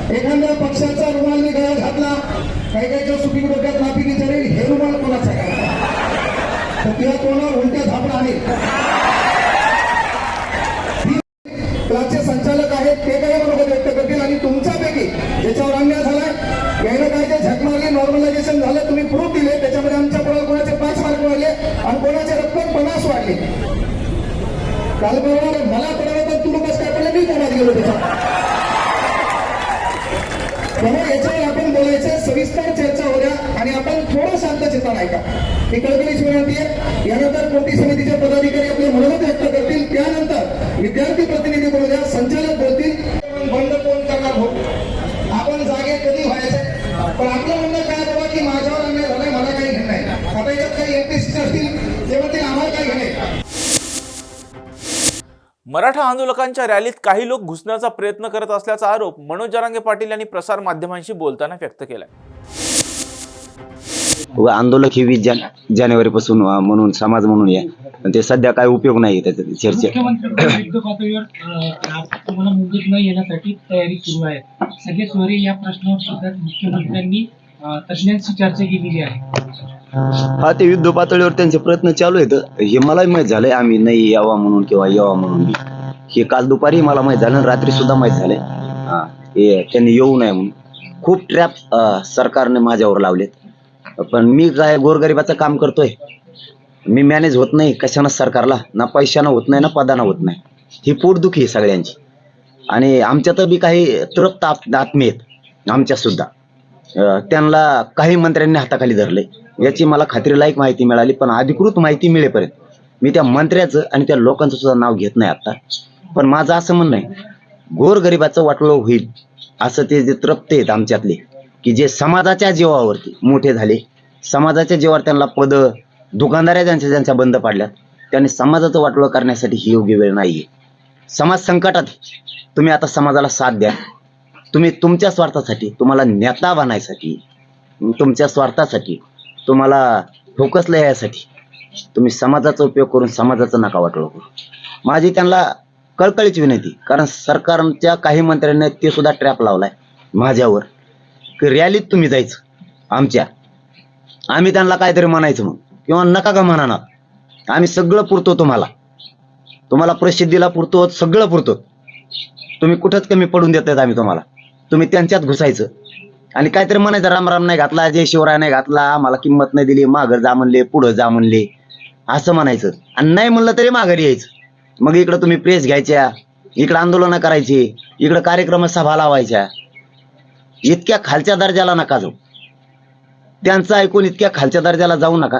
एखाद्या पक्षाचा रुमाल मी गळ्यात घातला काही जो सुपीक डोक्यात नापी विचारेल हे रुमाल कोणाचा काय तर तिला कोणावर उलट्या झापला आहे. क्लासचे संचालक आहेत ते काही बरोबर व्यक्त करतील आणि तुमच्यापैकी ज्याच्यावर अन्याय झालाय यायला काय ते झक मारली नॉर्मलायझेशन झालं तुम्ही प्रूफ दिले त्याच्यामध्ये आमच्या कोणाचे 5 मार्क वाढले आणि कोणाचे रक्कम 50 वाढले. काल बरोबर मला पडलं तू लोक काय पडलं मी कोणाला गेलो त्याच्या त्यामुळे याच्यावर आपण बोलायचं सविस्तर चर्चा होत्या आणि आपण थोडं शांत चिंतन ऐका. ही कळकळीची विनंती आहे. यानंतर कृती समितीचे पदाधिकारी आपले मनोगत व्यक्त करतील. त्यानंतर विद्यार्थी प्रतिनिधी बोलू द्या संचालक बोलतील. बंद कोण करणार हो आपण जागे कधी व्हायचे पण आपलं म्हणणं काय बाबा की माझ्यावर अन्याय झालाय मला काही घेणं नाही. आता याच्यात काही MPSC असतील ते म्हणतील आम्हाला काय घेणे. मराठा आंदोलकांच्या रॅलीत काही लोक घुसण्याचा प्रयत्न करत असल्याचा आरोप मनोज जरांगे पाटील यांनी प्रसार माध्यमांशी बोलताना व्यक्त केलाय. आंदोलक ही 20 जानेवारीपासून म्हणून समाज म्हणून आहे पण ते सध्या काय उपयोग नाही त्याच्या चर्चेत. युद्ध पातळीवर तुम्हाला मुंबईत न येण्यासाठी तयारी सुरू आहे. सगळे सोयरे या प्रश्नावर सुद्धा मुख्यमंत्र्यांनी तज्ञांशी चर्चा केलेली आहे. हा ते युद्ध पातळीवर त्यांचे प्रयत्न चालू आहेत. हे मलाही माहीत झालंय आम्ही नाही यावा म्हणून किंवा यावा म्हणून हे काल दुपारी मला माहीत झालं रात्री सुद्धा माहीत झालंय. हे त्यांनी येऊ नये म्हणून खूप ट्रॅप सरकारने माझ्यावर लावलेत. पण मी काय गोरगरिबाचं काम करतोय मी मॅनेज होत नाही कशानं सरकारला ना पैशानं होत नाही ना पदानं होत नाही. ही पोटदुखी आहे सगळ्यांची आणि आमच्यात बी काही तृप्त आत्मे आहेत आमच्या सुद्धा. त्यांना काही मंत्र्यांनी हाताखाली धरले याची मला खात्रीलायक माहिती मिळाली पण अधिकृत माहिती मिळेपर्यंत मी त्या मंत्र्याचं आणि त्या लोकांचं सुद्धा नाव घेत नाही आता. पण माझं असं म्हणणं आहे गोरगरिबाचं वाटलं होईल असं ते जे तृप्त आहेत आमच्यातले की जे समाजाच्या जीवावरती मोठे झाले समाजाच्या जीवावर त्यांना पद दुकानदाऱ्या ज्यांच्या बंद पाडल्यात त्यांनी समाजाचं वाटोळं करण्यासाठी ही योग्य वेळ नाहीये. समाज संकटात तुम्ही आता समाजाला साथ द्या. तुम्ही तुमच्या स्वार्थासाठी तुम्हाला नेता बनायसाठी तुमच्या स्वार्थासाठी तुम्हाला फोकसला यासाठी तुम्ही समाजाचा उपयोग करून समाजाचं नका वाटोळं करू. माझी त्यांना कळकळीची विनंती कारण सरकारच्या काही मंत्र्यांनी ते सुद्धा ट्रॅप लावलाय माझ्यावर की रॅलीत तुम्ही जायचं आम्ही त्यांना काहीतरी म्हणायचं मग किंवा नका का म्हणा आम्ही सगळं पुरतो तुम्हाला प्रसिद्धीला पुरतो सगळं पुरतो तुम्ही कुठंच कमी पडून देत आम्ही तुम्ही त्यांच्यात घुसायचं आणि काहीतरी म्हणायचं रामराम नाही घातला जय शिवराय नाही घातला आम्हाला किंमत नाही दिली माघार जा म्हणले पुढं जा म्हणले असं म्हणायचं आणि नाही म्हणलं तरी माघारी यायचं. मग इकडं तुम्ही प्रेस घ्यायच्या इकडं आंदोलनं करायची इकडं कार्यक्रम सभा लावायच्या. इतक्या खालच्या दर्जाला नका जाऊ त्यांचं ऐकून इतक्या खालच्या दर्जाला जाऊ नका.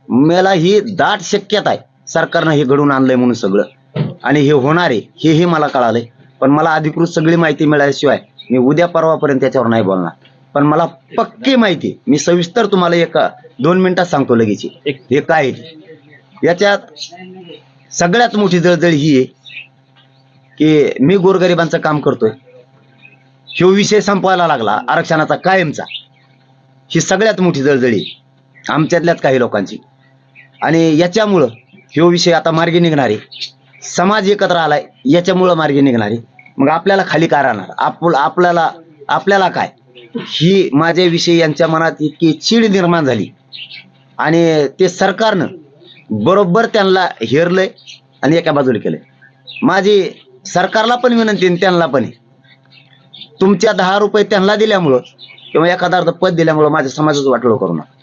मला ही दाट शक्यता आहे सरकारनं हे घडून आणलंय म्हणून सगळं आणि हे होणार आहे हेही मला कळालंय. पण मला अधिकृत सगळी माहिती मिळाल्याशिवाय मी उद्या परवापर्यंत त्याच्यावर नाही बोलणार. पण मला पक्की माहिती मी सविस्तर तुम्हाला 1-2 मिनिटात सांगतो लगेच हे काय. याच्यात सगळ्यात मोठी जळजळ ही आहे की मी गोरगरिबांचं काम करतोय ह्यो विषय संपवायला लागला आरक्षणाचा कायमचा. ही सगळ्यात मोठी जळजळी आमच्यातल्याच काही लोकांची आणि याच्यामुळं ह्यो विषय आता मार्गी निघणार आहे. समाज एकत्र आलाय याच्यामुळं मार्गी निघणार आहे. मग आपल्याला खाली का राहणार? आपल्याला काय? ही माझ्याविषयी यांच्या मनात इतकी चीड निर्माण झाली आणि ते सरकारनं बरोबर त्यांना हेरलंय आणि एका बाजूला केलंय. माझी सरकारला पण विनंती आहे, त्यांना पण आहे. तुमच्या 10 रुपये त्यांना दिल्यामुळं किंवा एखादा अर्ध पद दिल्यामुळं माझ्या समाजाचं वाटोळं करू नका.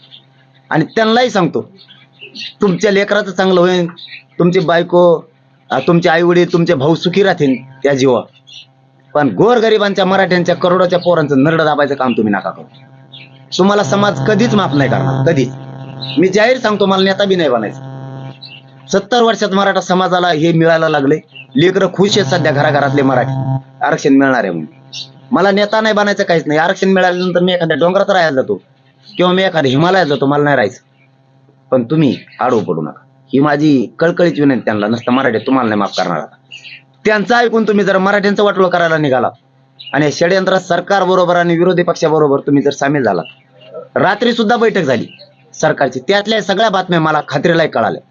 आणि त्यांनाही सांगतो, तुमच्या लेकराचं चांगलं होईल, तुमची बायको, तुमचे आई वडील, तुमचे भाऊ सुखी राहतील त्या जीवा. पण गोरगरिबांच्या मराठ्यांच्या करोडोच्या पोरांचं नरड दाबायचं काम तुम्ही नका करू. तुम्हाला समाज कधीच माफ नाही करणार, कधीच. मी जाहीर सांगतो, मला नेता बी नाही बनायचं. 70 वर्षात मराठा समाजाला हे मिळायला लागले. लेकरं खुश आहेत सध्या घराघरातले मराठी आरक्षण मिळणार आहे म्हणून. मला नेता नाही बनायचं, काहीच नाही. आरक्षण मिळाल्यानंतर मी एखाद्या डोंगरात राहायला जातो किंवा मी एखाद्या हिमालयात जातो, मला नाही राहायचं. पण तुम्ही आडवं पडू नका, ही माझी कळकळीची विनंती त्यांना. नसतं मराठी तुम्हाला नाही माफ करणार. त्यांचं ऐकून तुम्ही जर मराठ्यांचं वाटोळं करायला निघाला आणि षडयंत्रात सरकार बरोबर आणि विरोधी पक्षाबरोबर तुम्ही जर सामील झाला, रात्री सुद्धा बैठक झाली सरकारची, त्यातल्या सगळ्या बातम्या मला खात्रीला कळाल्या.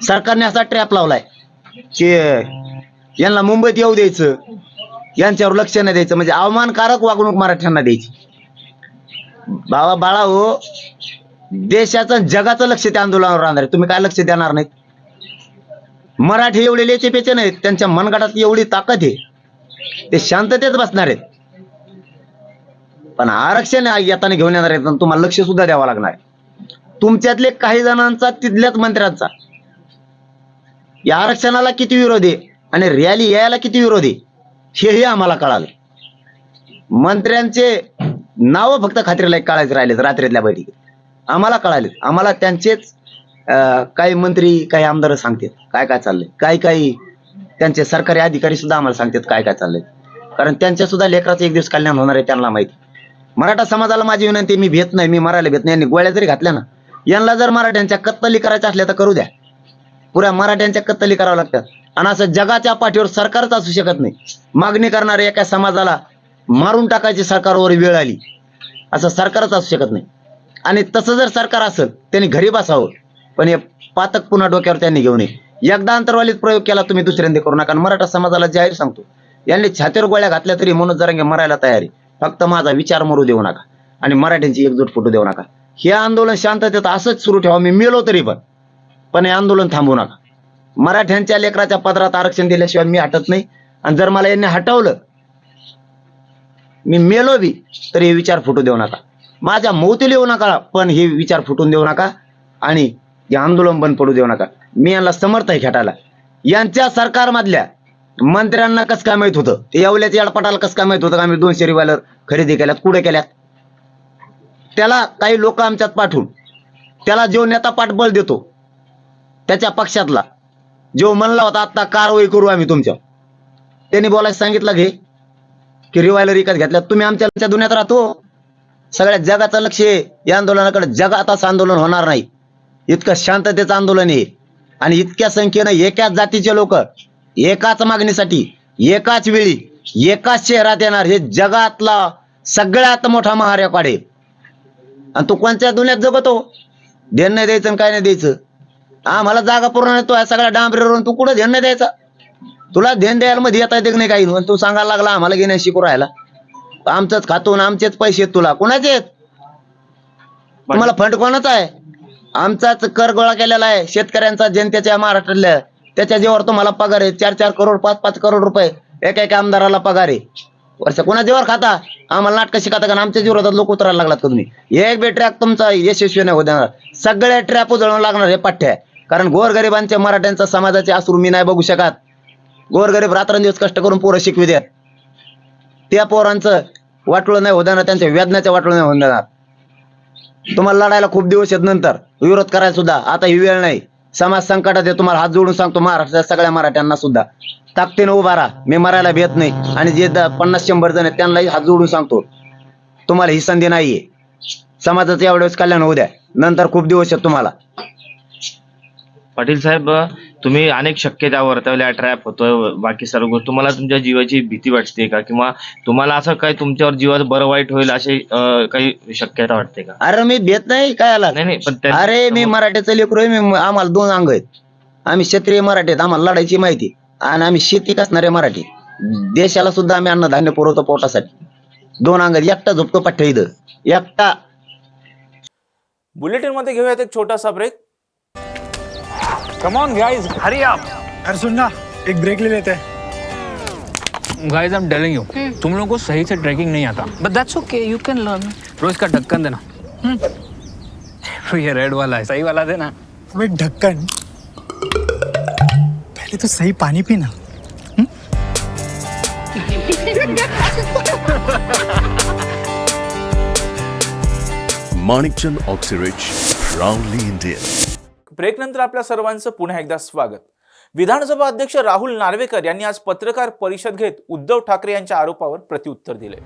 सरकारने असा ट्रॅप लावलाय की यांना मुंबईत येऊ द्यायचं, यांच्यावर लक्ष नाही द्यायचं, म्हणजे अवमानकारक वागणूक मराठ्यांना द्यायची. बाळा हो, देशाचं जगाचं लक्ष त्या आंदोलनावर राहणार आहे. तुम्ही काय लक्ष देणार नाहीत? मराठी एवढे लेचे पेचे नाहीत, त्यांच्या मनगटात एवढी ताकद आहे, ते शांततेत बसणार आहेत. पण आरक्षण येताना घेऊन येणार आहेत, तुम्हाला लक्ष सुद्धा द्यावं लागणार आहे. तुमच्यातले काही जणांचा, तिथल्याच मंत्र्यांचा या आरक्षणाला किती विरोध आहे आणि रॅली यायला किती विरोध आहे हेही आम्हाला कळालं. मंत्र्यांचे नाव फक्त खात्रीला कळायचे राहिलेत रात्रीतल्या बैठकीत, आम्हाला कळाले. आम्हाला त्यांचेच काही मंत्री, काही आमदार सांगतात काय काय चाललंय, काही त्यांचे सरकारी अधिकारी सुद्धा आम्हाला सांगतात काय काय चाललंय. कारण त्यांच्या सुद्धा लेकराचं एक दिवस कल्याण होणार आहे, त्यांना माहिती. मराठा समाजाला माझी विनंती, मी भेट नाही, मी मरायला भेट नाही. यांनी गोळ्या जरी घातल्या ना, यांना जर मराठ्यांच्या कत्तली करायच्या असल्या तर करू द्या. पुऱ्या मराठ्यांच्या कत्तली करावं लागतात. आणि असं जगाच्या पाठीवर सरकारच असू शकत नाही. मागणी करणाऱ्या एका समाजाला मारून टाकायची सरकारवर वेळ आली, असं सरकारच असू शकत नाही. आणि तसं जर सरकार असेल त्यांनी घरी बसावं, पण हे पातक पुन्हा डोक्यावर त्यांनी घेऊ नये. एकदा अंतर्वालीत प्रयोग केला तुम्ही, दुसऱ्यांदा करू नका. मराठा समाजाला जाहीर सांगतो, यांनी छातीवर गोळ्या घातल्या तरी मनोज जरांगे मरायला तयार आहे. फक्त माझा विचार मरू देऊ नका आणि मराठ्यांची एकजूट फुटू देऊ नका. हे आंदोलन शांततेत असंच सुरू ठेवा, मी मेलो तरी पण हे आंदोलन थांबवू नका. मराठ्यांच्या लेकराच्या पदरात आरक्षण दिल्याशिवाय मी हटत नाही. आणि जर मला यांनी हटवलं, मी मेलो बी तरी हे विचार फुटू देऊ नका. माझ्या मौतीला येऊ नका, पण हे विचार फुटून देऊ नका आणि हे आंदोलन बंद पडू देऊ नका. मी यांना समर्थ आहे खेटायला. यांच्या सरकारमधल्या मंत्र्यांना कसं काय माहित होतं, ते येवल्याच्या याडपटाला कसं काय माहित होतं का आम्ही 200 रिव्हॉल्वर खरेदी केल्यात, कुठे केल्यात? त्याला काही लोक आमच्यात पाठवून, त्याला जो नेता पाठबळ देतो त्याच्या पक्षातला, जो म्हणला होता आता कारवाई करू आम्ही तुमच्या, त्यांनी बोलायला सांगितलं घे की रिव्हॉल्वर विकत घेतल्यात. तुम्ही आमच्या दुनियात राहतो. सगळ्या जगाचं लक्ष आहे या आंदोलनाकडे. जगात असं आंदोलन होणार नाही, इतकं शांततेचं आंदोलन आहे. आणि इतक्या संख्येनं एकाच जातीचे लोक एकाच मागणीसाठी एकाच वेळी एकाच शहरात येणार, हे जगातला सगळ्यात मोठा महारेकॉर्ड आहे. आणि तू कोणत्या दुनियात जगतो? ध्यान नाही द्यायचं आणि काय नाही द्यायचं. आम्हाला जागा पूर्ण नाही, तो सगळ्या डांबरीवरून तू कुठं ध्यान नाही द्यायचा? तुला ध्यान द्यायला मध्ये येता येते नाही काही. तू सांगायला लागला आम्हाला घेण्या शिकू राहायला, आमचंच खातो आणि आमचेच पैसे आहेत. तुला कोणाचे आहेत? तुम्हाला फंड कोणाचा आहे? आमचाच कर गोळा केलेला आहे शेतकऱ्यांचा, जनतेच्या, महाराष्ट्रातल्या. त्याच्या जीवावर तुम्हाला पगार आहे. 4-4 करोड 5-5 करोड रुपये एका आमदाराला पगार आहे. वर्ष कोणा जीवावर खाता? आम्हाला नाटकं शिकता का? आमच्या जीवावर लोक उतरायला लागलात का तुम्ही? एक बी ट्रॅक तुमचा यशस्वी नाही होणार. सगळ्या ट्रॅप उजळून लागणार हे पाठ्या. कारण गोरगरिबांच्या मराठ्यांच्या समाजाचे अश्रू मी नाही बघू शकत. गोरगरीब रात्रंदिवस कष्ट करून पोरं शिकवी द्या, त्या पोरांचं वाटोळं नाही होणार, त्यांच्या वेदनाच्या वाटोळं नाही होणार. तुम्हाला लढायला खूप दिवस आहेत, नंतर विरोध करायला सुद्धा आता ही वेळ नाही. समाज संकटात आहे. तुम्हाला हात जोडून सांगतो, महाराष्ट्राच्या सगळ्या मराठ्यांना सुद्धा ताकदीनं उभा राहा. मी मरायला भेट नाही. आणि जे 50-100 जण आहेत त्यांनाही हात जोडून सांगतो, तुम्हाला ही संधी नाहीये. समाजाचं एवढ्याच कल्याण होऊ द्या, नंतर खूप दिवस आहेत तुम्हाला. पाटील साहेब, तुम्ही अनेक शक्यता वर्तवल्या, ट्रॅप होतोय, बाकी सर्व गोष्टी. तुम्हाला तुमच्या जीवाची भीती वाटते का? किंवा तुम्हाला असं काही तुमच्यावर जीवाचं बरं वाईट होईल अशी काही शक्यता वाटते का? अरे मी भेट नाही काय आला. नाही पण अरे मी मराठीचं लेकरू आहे. आम्हाला 2 अंग आहेत. आम्ही क्षत्रिय मराठी आहेत, आम्हाला लढायची माहिती. आणि आम्ही शेती कसणारे मराठी. देशाला सुद्धा आम्ही अन्नधान्य पुरवतो पोटासाठी. 2 अंगात एकटा झोपतो पठ्ठ्या इथं एकटा. बुलेटिन मध्ये घेऊयात एक छोटासा break. Come on guys, hurry up. अरे सुन ना, एक ब्रेक ले लेते हैं. Guys I am telling you, तुम लोगों को सही से ट्रैकिंग नहीं आता, but that's okay, you can learn. रोज का ढक्कन देना. ये रेड वाला है, सही वाला देना. अबे ढक्कन, पहले तो सही पानी पीना. Manikchand Oxyrich, proudly Indian. Break नंतर आपल्या सर्वांचं पुन्हा एकदा स्वागत. विधानसभा अध्यक्ष राहुल नार्वेकर यांनी आज पत्रकार परिषद घेत उद्धव ठाकरे यांच्या आरोपावर प्रत्युत्तर दिले.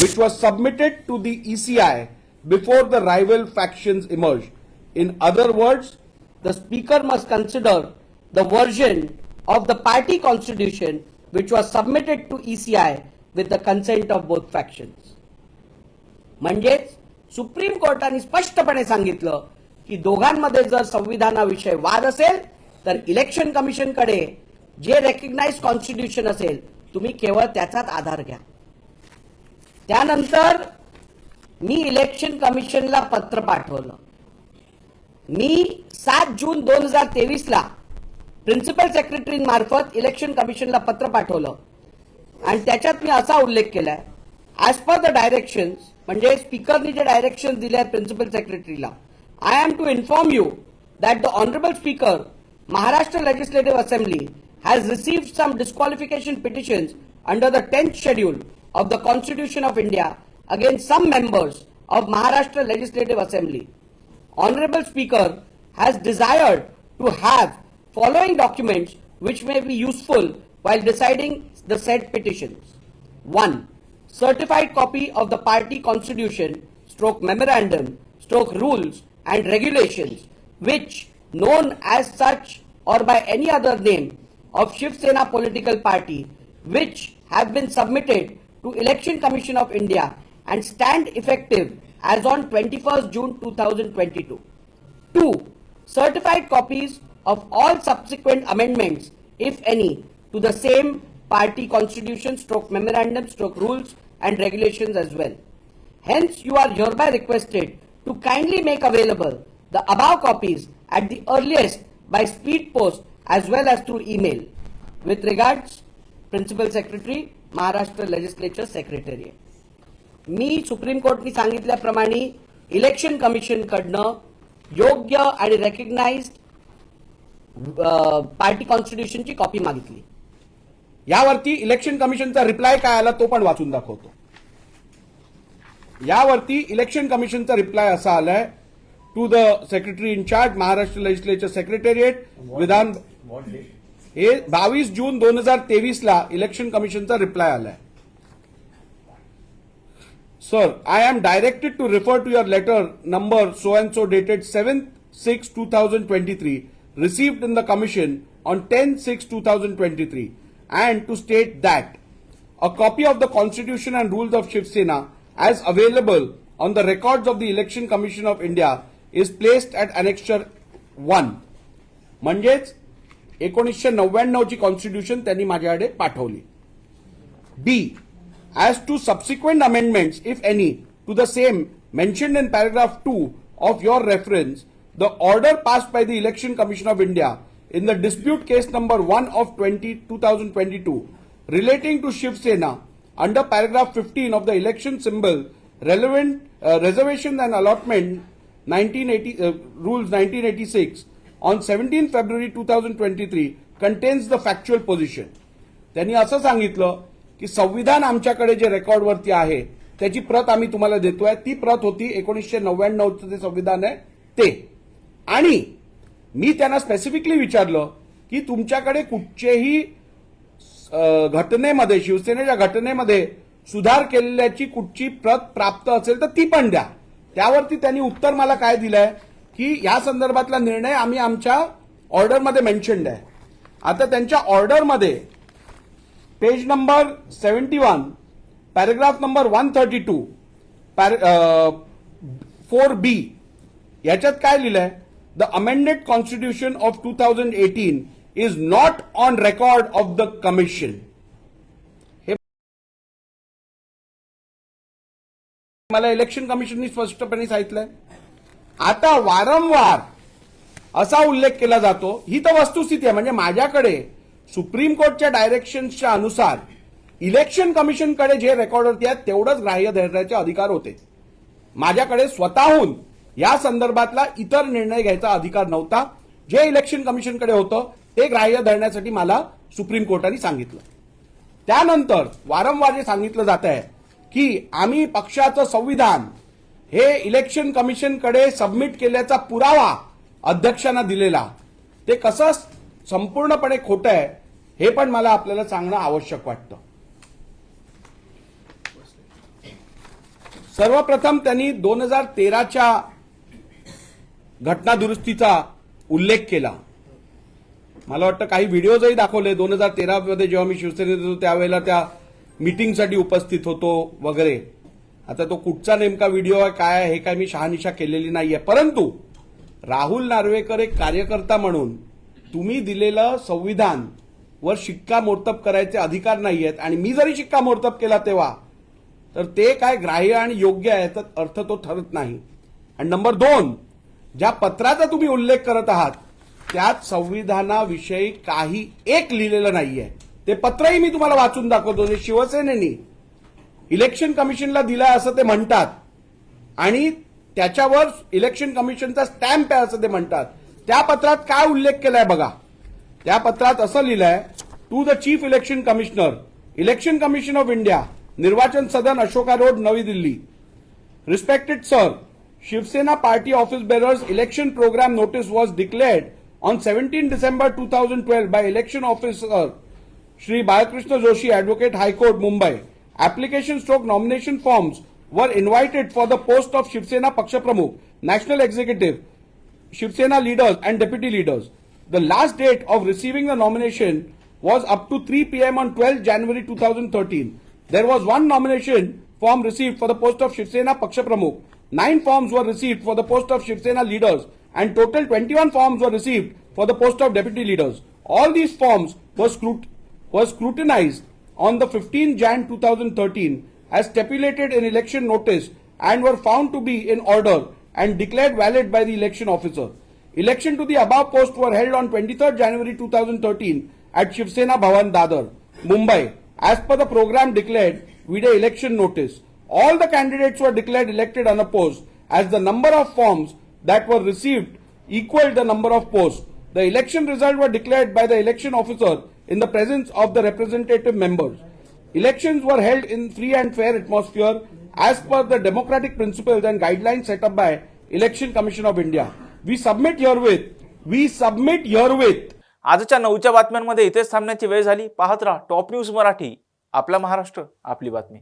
Which was submitted to the ECI before the rival factions emerged. In other words, the Speaker must consider the version of the party constitution which was submitted to ECI with the consent of both factions. म्हणजेच सुप्रीम कोर्टाने स्पष्टपणे सांगितलं की दोघांमध्ये जर संविधानाविषयी वाद असेल तर इलेक्शन कमिशनकडे जे रेकग्नाइज कॉन्स्टिट्यूशन असेल तुम्ही केवळ त्याचाच आधार घ्या. त्यानंतर मी इलेक्शन कमिशनला पत्र पाठवलं. मी 7 जून 2023ला प्रिन्सिपल सेक्रेटरी मार्फत इलेक्शन कमिशनला पत्र पाठवलं आणि त्याच्यात मी असा उल्लेख केलाय, ॲज पर द डायरेक्शन्स, म्हणजे स्पीकरनी जे डायरेक्शन दिले आहेत प्रिन्सिपल सेक्रेटरीला, I am to inform you that the honourable speaker Maharashtra Legislative Assembly has received some disqualification petitions under the 10th schedule of the Constitution of India against some members of Maharashtra Legislative Assembly. Honorable Speaker has desired to have following documents which may be useful while deciding the said petitions. 1. Certified copy of the party constitution / memorandum / rules and regulations which known as such or by any other name of Shiv Sena political party which have been submitted to Election Commission of India and stand effective as on 21st June 2022. 2. Certified copies of all subsequent amendments, if any, to the same party constitution / memorandum / rules and regulations as well. Hence, you are hereby requested to kindly make available the above copies at the earliest by speed post as well as through email. With regards, Principal Secretary, Maharashtra Legislature Secretariat. Me supreme कोर्टनी सांगितल्याप्रमाणे इलेक्शन कमिशन कडनं योग्य आणि रेकग्नाइज्ड पार्टी कॉन्स्टिट्यूशनची कॉपी मागितली. यावरती इलेक्शन कमिशनचा रिप्लाय काय आला तो पण वाचून दाखवतो. यावरती इलेक्शन कमिशनचा रिप्लाय असा आलाय, to the secretary in charge Maharashtra legislature secretariat Vidhan. हे 22 जून 2023ला इलेक्शन कमिशनचा रिप्लाय आलाय. Sir, I am directed to refer to your letter number so and so dated 7/6/2023 received in the commission on 10/6/2023 and to state that a copy of the constitution and rules of Shiv Sena as available on the records of the Election Commission of India is placed at annexure 1. म्हणजेच 1999 ची कॉन्स्टिट्यूशन त्यांनी माझ्याकडे पाठवली. बी. As to subsequent amendments, if any, to the same mentioned in paragraph 2 of your reference, the order passed by the Election Commission of India in the dispute case number 1 of 2022 relating to Shiv Sena under paragraph 15 of the election symbol relevant reservation and allotment 1980 rules 1986 on 17 February 2023 contains the factual position. त्यांनी असं सांगितलं की संविधान आमच्याकडे जे रेकॉर्डवरती आहे त्याची प्रत आम्ही तुम्हाला देतोय. ती प्रत होती 1999चं जे संविधान आहे ते. आणि मी त्यांना स्पेसिफिकली विचारलं की तुमच्याकडे कुठचेही घटनेमध्ये, शिवसेनेच्या घटनेमध्ये सुधार केलेल्याची कुठची प्रत प्राप्त असेल तर ती पण द्या. त्यावरती त्यांनी उत्तर मला काय दिलंय की या संदर्भातला निर्णय आम्ही आमच्या ऑर्डरमध्ये मेन्शन्ड आहे. आता त्यांच्या ऑर्डरमध्ये page number 71 paragraph number 132 4B याच्यात काय लिहिलंय, the amended constitution of 2018 is not on record of the commission. हे मला इलेक्शन कमिशननी स्पष्टपणे सांगितलंय. आता वारंवार असा उल्लेख केला जातो, ही तर वस्तुस्थिती आहे. म्हणजे माझ्याकडे सुप्रीम कोर्टच्या डायरेक्शनच्या अनुसार इलेक्शन कमिशनकडे जे रेकॉर्ड होते तेवढंच ग्राह्य धरण्याचे अधिकार होते. माझ्याकडे स्वतःहून या संदर्भातला इतर निर्णय घ्यायचा अधिकार नव्हता. जे इलेक्शन कमिशनकडे होतं ते ग्राह्य धरण्यासाठी मला सुप्रीम कोर्टाने सांगितलं. त्यानंतर वारंवार जे सांगितलं जात आहे की आम्ही पक्षाचं संविधान हे इलेक्शन कमिशनकडे सबमिट केल्याचा पुरावा अध्यक्षांना दिलेला, ते कसं संपूर्णपणे खोटं आहे हे पण मला आपल्याला सांगणं आवश्यक वाटतं. सर्वप्रथम त्यांनी 2013च्या घटना दुरुस्तीचा उल्लेख केला. मला वाटतं काही व्हिडिओजही दाखवले. 2013 मध्ये जेव्हा मी शिवसेनेत होतो त्यावेळेला त्या मीटिंगसाठी उपस्थित होतो वगैरे. आता तो कुठचा नेमका व्हिडिओ आहे काय आहे हे काय मी शहानिशा केलेली नाहीये. परंतु राहुल नार्वेकर एक कार्यकर्ता म्हणून तुम्ही दिलेलं संविधान वर शिक्कामोर्तब करायचे अधिकार नाहीयेत. आणि मी जरी शिक्कामोर्तब केला तेव्हा तर ते काय ग्राह्य आणि योग्य आहे तर अर्थ तो ठरत नाही. आणि नंबर 2, ज्या पत्राचा तुम्ही उल्लेख करत आहात त्यात संविधानाविषयी काही एक लिहिलेलं नाहीये. ते पत्रही मी तुम्हाला वाचून दाखवतो जे शिवसेनेनी इलेक्शन कमिशनला दिलाय असं ते म्हणतात आणि त्याच्यावर इलेक्शन कमिशनचा स्टॅम्प आहे असं ते म्हणतात. त्या पत्रात काय उल्लेख केलाय बघा. त्या पत्रात असं लिहिलंय, to the chief election commissioner, election commission of India, Nirvachan Sadan, Ashoka road, Navi Delhi. Respected sir, Shiv Sena party office bearers election program notice was declared on 17 December 2012 by election officer Shri Balakrishna Joshi, Advocate High Court, Mumbai. Application stroke nomination forms were invited for the post of Shiv Sena Paksha Pramukh, National Executive, Shiv Sena leaders and deputy leaders. The last date of receiving the nomination was up to 3 p.m. on 12 January 2013. There was one nomination form received for the post of Shiv Sena Paksha Pramukh. 9 forms were received for the post of Shiv Sena leaders and total 21 forms were received for the post of deputy leaders. All these forms were scrutinized on the 15 Jan 2013 as stipulated in election notice and were found to be in order and declared valid by the election officer. Election to the above post were held on 23rd January 2013 at Shiv Sena Bhavan, Dadar, Mumbai, as per the program declared with the election notice. All the candidates were declared elected unopposed as the number of forms that were received equaled the number of posts. The election results were declared by the election officer in the presence of the representative members. Elections were held in free and fair atmosphere as per the democratic principles and guidelines set up by Election Commission of India. We submit herewith. आजच्या 9च्या बातम्यांमध्ये इथेच थांबण्याची वेळ झाली. पाहत राहा टॉप न्यूज मराठी. आपला महाराष्ट्र, आपली बातमी.